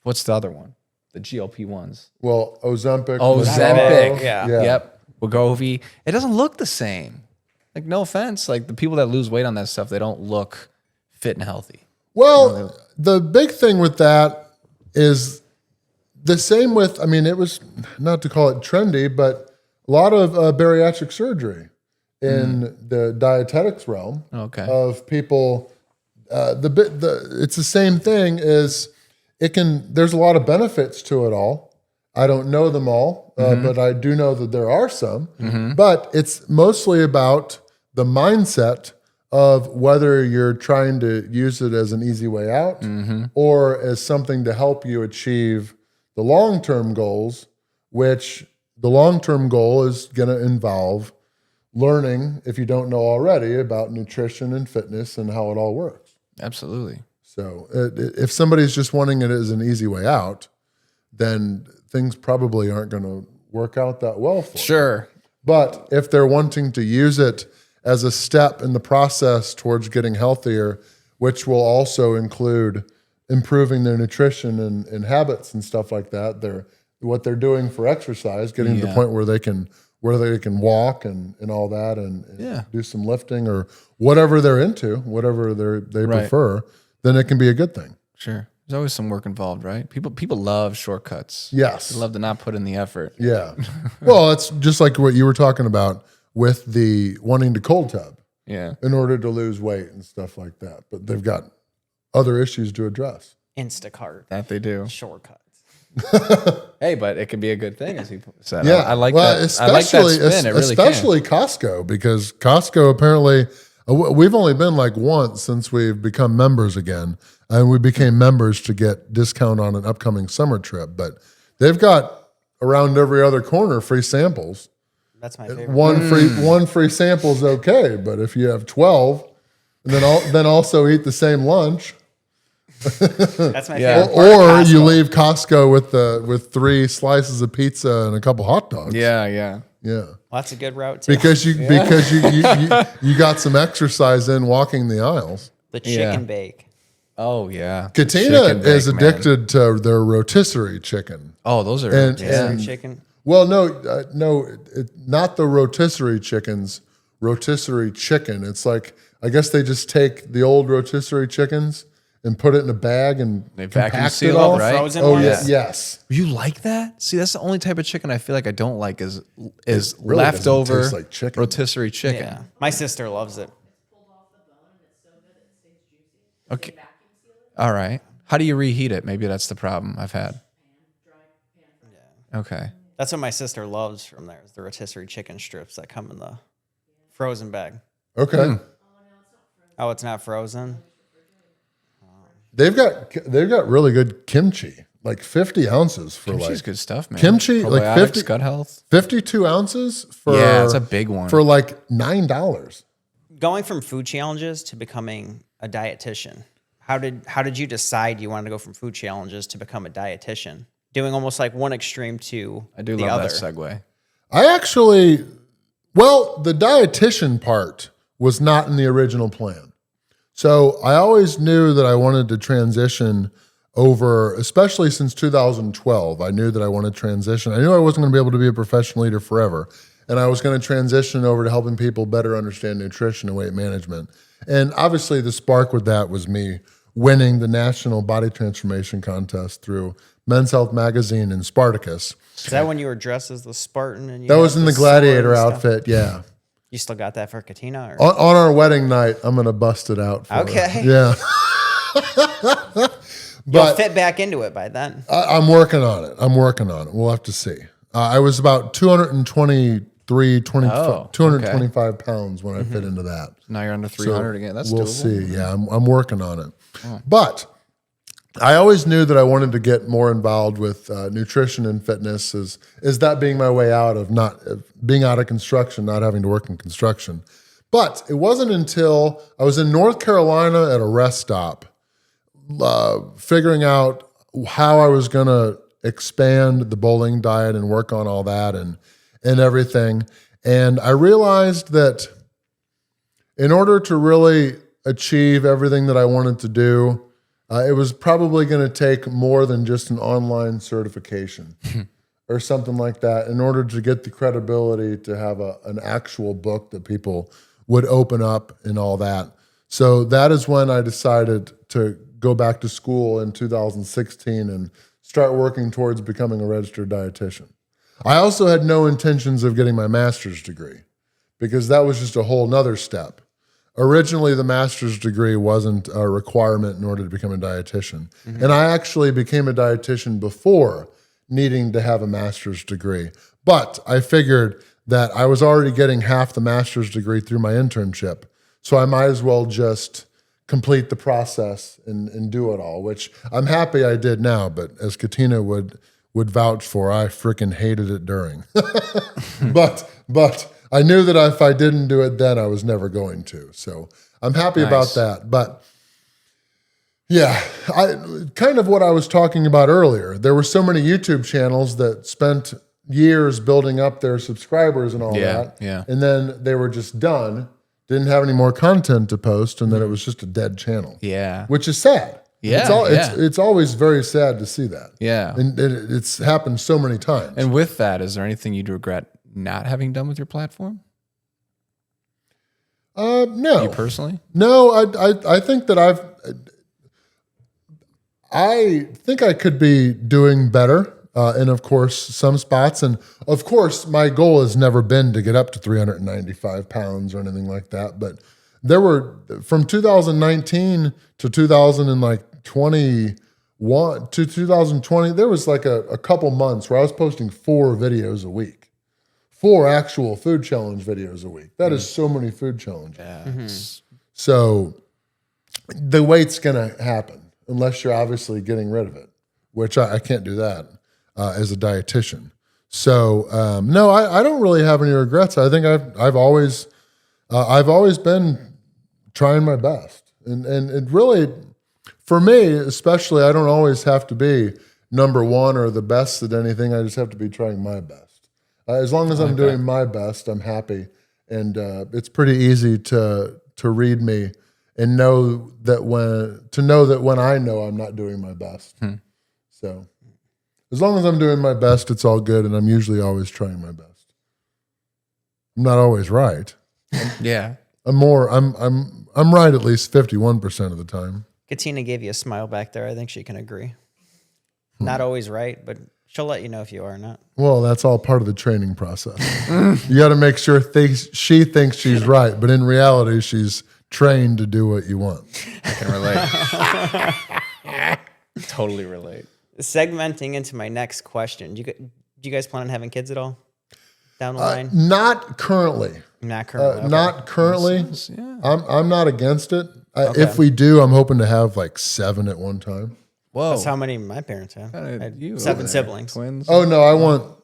what's the other one? The GLP-1s. Well, Ozempic. Ozempic. Yeah. Yep. Wegovy. It doesn't look the same. Like, no offense. Like, the people that lose weight on that stuff, they don't look fit and healthy. Well, the big thing with that is the same with, it was, not to call it trendy, but a lot of bariatric surgery in the dietetics realm of people. It's the same thing is there's a lot of benefits to it all. I don't know them all, but I do know that there are some. Mm-hmm. But it's mostly about the mindset of whether you're trying to use it as an easy way out Mm-hmm. or as something to help you achieve the long-term goals, which the long-term goal is going to involve learning, if you don't know already, about nutrition and fitness and how it all works. Absolutely. So if somebody's just wanting it as an easy way out, then things probably aren't going to work out that well for them. Sure. But if they're wanting to use it as a step in the process towards getting healthier, which will also include improving their nutrition and habits and stuff like that, what they're doing for exercise, getting to the point where they can walk and all that and do some lifting or whatever they're into, whatever they prefer, then it can be a good thing. Sure. There's always some work involved, right? People love shortcuts. Yes. They love to not put in the effort. Yeah. Well, it's just like what you were talking about with the wanting to cold tub Yeah. in order to lose weight and stuff like that. But they've got other issues to address. Instacart. That they do. Shortcuts. Hey, but it could be a good thing, as he said. Yeah. I like well, that. I like that spin. It really especially Costco, because Costco apparently, we've only been like once since we've become members again. And we became members to get discount on an upcoming summer trip. But they've got around every other corner free samples. That's my favorite. One free sample is okay, but if you have 12, and then also eat the same lunch, That's my Yeah. favorite. part of or you Costco. leave Costco with 3 slices of pizza and a couple hot dogs. Yeah. Yeah. Well, that's a good route too. Because you got some exercise in walking the aisles. The chicken bake. Oh, yeah. Katina Chicken bake, is man. addicted to their rotisserie chicken. Oh, those are. And- yeah. and- Chicken. Well, no, not the rotisserie chickens. Rotisserie chicken. It's like, I guess they just take the old rotisserie chickens and put it in a bag and They vacuum compact seal it all. it, right? Frozen Oh ones? yeah, yes. You like that? See, that's the only type of chicken I feel like I don't like is really doesn't leftover taste like chicken. rotisserie chicken. Yeah. My sister loves it. Pulled off the bone and it's so good it stays juicy. Okay. They vacuum seal it. All right. How do you reheat it? Maybe that's the problem I've had. Dry pan fry. Okay. That's what my sister loves from there is the rotisserie chicken strips that come in the frozen bag. Okay. Oh, it's not frozen? They've got really good kimchi, like 50 ounces for Kimchi's like good stuff, man. kimchi, like Probiotics, 50 gut health. 52 ounces for Yeah, it's a big one. for like $9. Going from food challenges to becoming a dietitian, how did you decide you wanted to go from food challenges to become a dietitian? Doing almost like one extreme to I do the love other. that segue. The dietitian part was not in the original plan. So I always knew that I wanted to transition over, especially since 2012. I knew that I wanted to transition. I knew I wasn't going to be able to be a professional eater forever. And I was going to transition over to helping people better understand nutrition and weight management. And obviously the spark with that was me winning the National Body Transformation Contest through Men's Health Magazine and Spartacus. Is that when you were dressed as the Spartan? And you That had was in the sword gladiator and stuff? outfit, yeah. You still got that for Katina? Or? On our wedding night, I'm going to bust it out for her. Okay. Yeah. You'll But fit back into it by then. I'm working on it. We'll have to see. I was about 225 pounds when I fit into that. Now you're under 300 again. That's We'll doable. see. Yeah, I'm working on it. But I always knew that I wanted to get more involved with nutrition and fitness as that being my way out of not being out of construction, not having to work in construction. But it wasn't until I was in North Carolina at a rest stop, figuring out how I was going to expand the bowling diet and work on all that and everything. And I realized that in order to really achieve everything that I wanted to do, it was probably going to take more than just an online certification or something like that in order to get the credibility to have an actual book that people would open up and all that. So that is when I decided to go back to school in 2016 and start working towards becoming a registered dietitian. I also had no intentions of getting my master's degree because that was just a whole nother step. Originally, the master's degree wasn't a requirement in order to become a dietitian. And I actually became a dietitian before needing to have a master's degree. But I figured that I was already getting half the master's degree through my internship. So I might as well just complete the process and do it all, which I'm happy I did now. But as Katina would vouch for, I freaking hated it during. but I knew that if I didn't do it then, I was never going to. So I'm happy about that. But yeah, kind of what I was talking about earlier. There were so many YouTube channels that spent years building up their subscribers and all that. Yeah. And then they were just done, didn't have any more content to post, and then it was just a dead channel. Yeah. Which is sad. Yeah, It's always very sad to see that. Yeah. And it's happened so many times. And with that, is there anything you'd regret not having done with your platform? No. You personally? No, I think that I think I could be doing better in, of course, some spots. And, of course, my goal has never been to get up to 395 pounds or anything like that. But there were, from 2019 to 2021 to 2020, there was like a couple months where I was posting 4 videos a week. 4 actual food challenge videos a week. That is so many food challenges. Yeah. So the weight's going to happen unless you're obviously getting rid of it, which I can't do that as a dietitian. So no, I don't really have any regrets. I think I've always been trying my best, and it really, for me especially, I don't always have to be number one or the best at anything. I just have to be trying my best. As long as I'm doing my best, I'm happy, and it's pretty easy to read me and know that when I know I'm not doing my best. So as long as I'm doing my best, it's all good, and I'm usually always trying my best. I'm not always right. Yeah. I'm right at least 51% of the time. Katina gave you a smile back there. I think she can agree. Not always right, but she'll let you know if you are or not. Well, that's all part of the training process. You got to make sure she thinks she's right, but in reality, she's trained to do what you want. I can relate. Totally relate. Segmenting into my next question. Do you guys plan on having kids at all down the line? Not currently. Not currently. Okay. Not currently. Yeah. I'm not against it. If we do, I'm hoping to have like 7 at one time. Whoa. That's how many my parents have. I had 7 siblings. Twins. Oh no, I want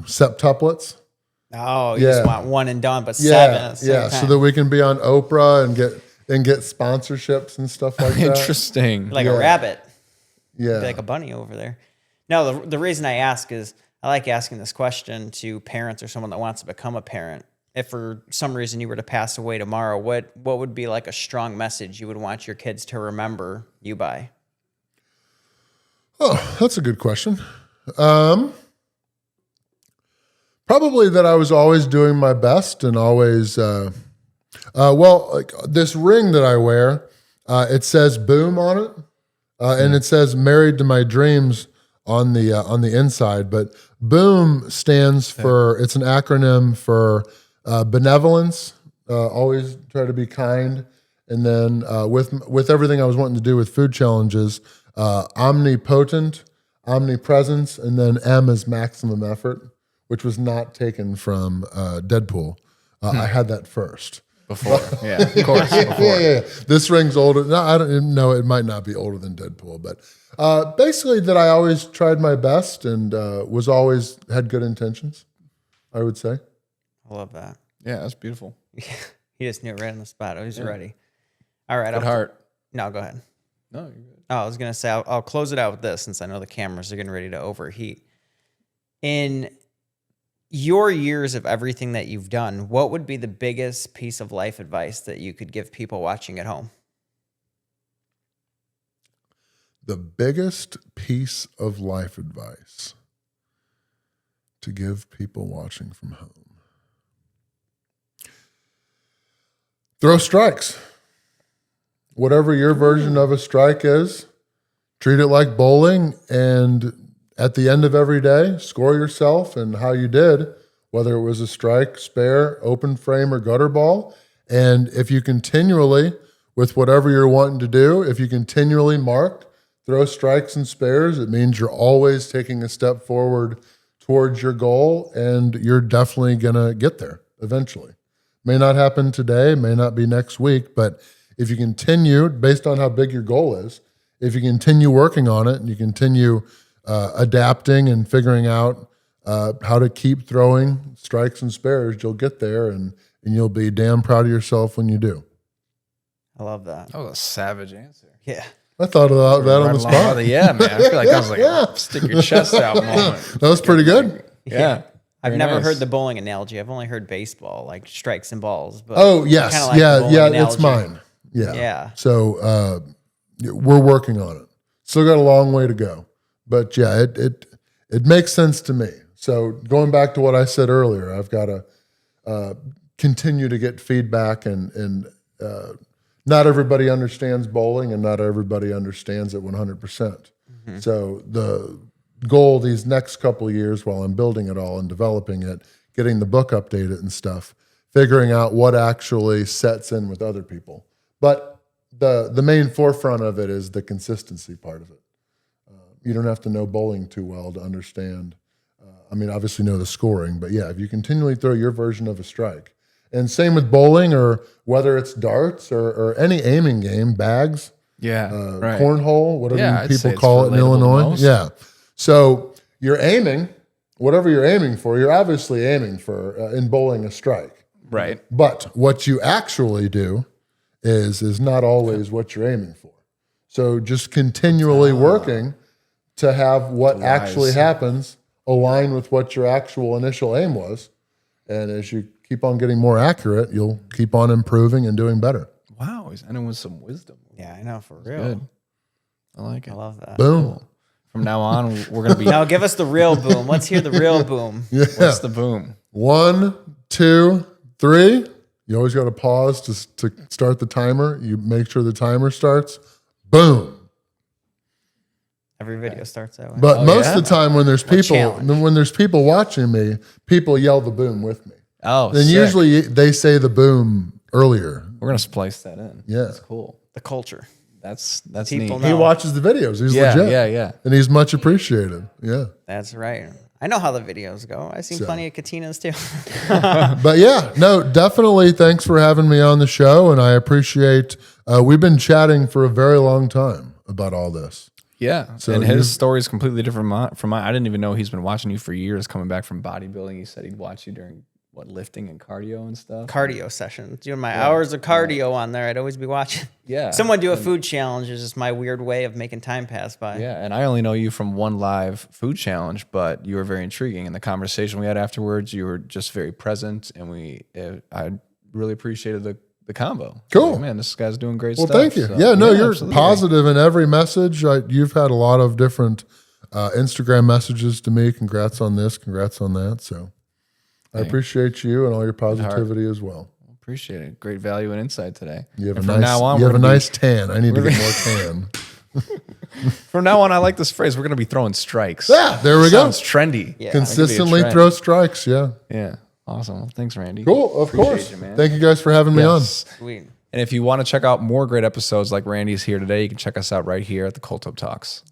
septuplets. Oh, you just want one and done, but 7 at the same Yeah, time. so that we can be on Oprah and get sponsorships and stuff like that. Interesting. like a rabbit. Yeah. Be like a bunny over there. No, the reason I ask is I like asking this question to parents or someone that wants to become a parent. If for some reason you were to pass away tomorrow, what would be like a strong message you would want your kids to remember you by? Oh, that's a good question. Probably that I was always doing my best and always, like this ring that I wear, it says "boom" on it, and it says "married to my dreams" on the inside. But "boom" stands for, it's an acronym for benevolence. Always try to be kind, and then with everything I was wanting to do with food challenges. Omnipotent, omnipresence, and then M is maximum effort, which was not taken from Deadpool. I had that first. Before. Yeah, of course. Before. Yeah. This ring's older. No, I don't know. It might not be older than Deadpool, but basically that I always tried my best and was always had good intentions, I would say. I love that. Yeah, that's beautiful. He just knew it right on the spot. He's ready. All right. Good heart. No, go ahead. No, you're good. Oh, I was going to say, I'll close it out with this since I know the cameras are getting ready to overheat. In your years of everything that you've done, what would be the biggest piece of life advice that you could give people watching at home? The biggest piece of life advice to give people watching from home. Throw strikes. Whatever your version of a strike is, treat it like bowling, and at the end of every day, score yourself and how you did, whether it was a strike, spare, open frame, or gutter ball. And if you continually, with whatever you're wanting to do, if you continually mark throw strikes and spares, it means you're always taking a step forward towards your goal, and you're definitely going to get there eventually. May not happen today, may not be next week, but if you continue, based on how big your goal is, if you continue working on it and you continue adapting and figuring out how to keep throwing strikes and spares, you'll get there, and you'll be damn proud of yourself when you do. I love that. That was a savage answer. Yeah. I thought about that on the Right along spot. with it. Yeah, man. I feel like that was like a stick your chest out moment. That was pretty good. Yeah. I've Very never nice. heard the bowling analogy. I've only heard baseball, like strikes and balls. But Oh, yes. kinda like the Yeah, bowling yeah, it's analogy. mine. Yeah. Yeah. So we're working on it. Still got a long way to go. But yeah, it makes sense to me. So going back to what I said earlier, I've got to continue to get feedback, and not everybody understands bowling, and not everybody understands it 100%. So the goal these next couple of years, while I'm building it all and developing it, getting the book updated and stuff, figuring out what actually sets in with other people. But the main forefront of it is the consistency part of it. You don't have to know bowling too well to understand. Obviously know the scoring, but yeah, if you continually throw your version of a strike. And same with bowling, or whether it's darts or any aiming game, bags, Yeah. Right. cornhole, whatever Yeah, I'd say people it's call it in relatable the Illinois. most. Yeah. So you're aiming, whatever you're aiming for, you're obviously aiming for in bowling a strike. Right. But what you actually do is not always what you're aiming for. So just continually working to have what actually happens align with what your actual initial aim was. And as you keep on getting more accurate, you'll keep on improving and doing better. Wow. He's ending with some wisdom. Yeah, I know, for real. Good. I like it. I love that. Boom. From now on, we're going to be. Now give us the real boom. Let's hear the real boom. Yeah. What's the boom? 1, 2, 3. You always got to pause to start the timer. You make sure the timer starts. Boom. Every video starts that way. But most yeah? of the time when there's challenge? people watching me, people yell the boom with me. Oh, Then sick. usually they say the boom earlier. We're going to splice that in. Yeah. That's cool. The culture. That's People neat. He know. watches the videos. He's Yeah, legit. yeah. And he's much appreciated. Yeah. That's right. I know how the videos go. I've seen plenty of Katinas too. But yeah, no, definitely thanks for having me on the show. And I appreciate, we've been chatting for a very long time about all this. Yeah. So and you- his story is completely different from mine. I didn't even know he's been watching you for years, coming back from bodybuilding. He said he'd watch you during lifting and cardio and stuff. Cardio sessions. Doing my hours of cardio on there. I'd always be watching. Yeah. Someone do a food challenge is just my weird way of making time pass by. Yeah, and I only know you from one live food challenge, but you were very intriguing. In the conversation we had afterwards, you were just very present, and I really appreciated the combo. Cool. Like, man, this guy's doing great Well, stuff. thank you. So, yeah, no, you're absolutely. positive in every message. You've had a lot of different Instagram messages to me. Congrats on this. Congrats on that. So I appreciate you and all your positivity as well. Appreciate it. Great value and insight today. You have And a from nice, now on, you we're have a gonna nice tan. I need to get more tan. From now on, I like this phrase. We're going to be throwing strikes. Yeah, there we go. Sounds trendy. Yeah. Consistently trend. throw strikes. Yeah. Yeah. Awesome. Well, thanks, Randy. Cool. Of Appreciate course. you, man. Thank you guys for having me on. Yes. Sweet. And if you want to check out more great episodes like Randy's here today, you can check us out right here at the Cold Tub Talks.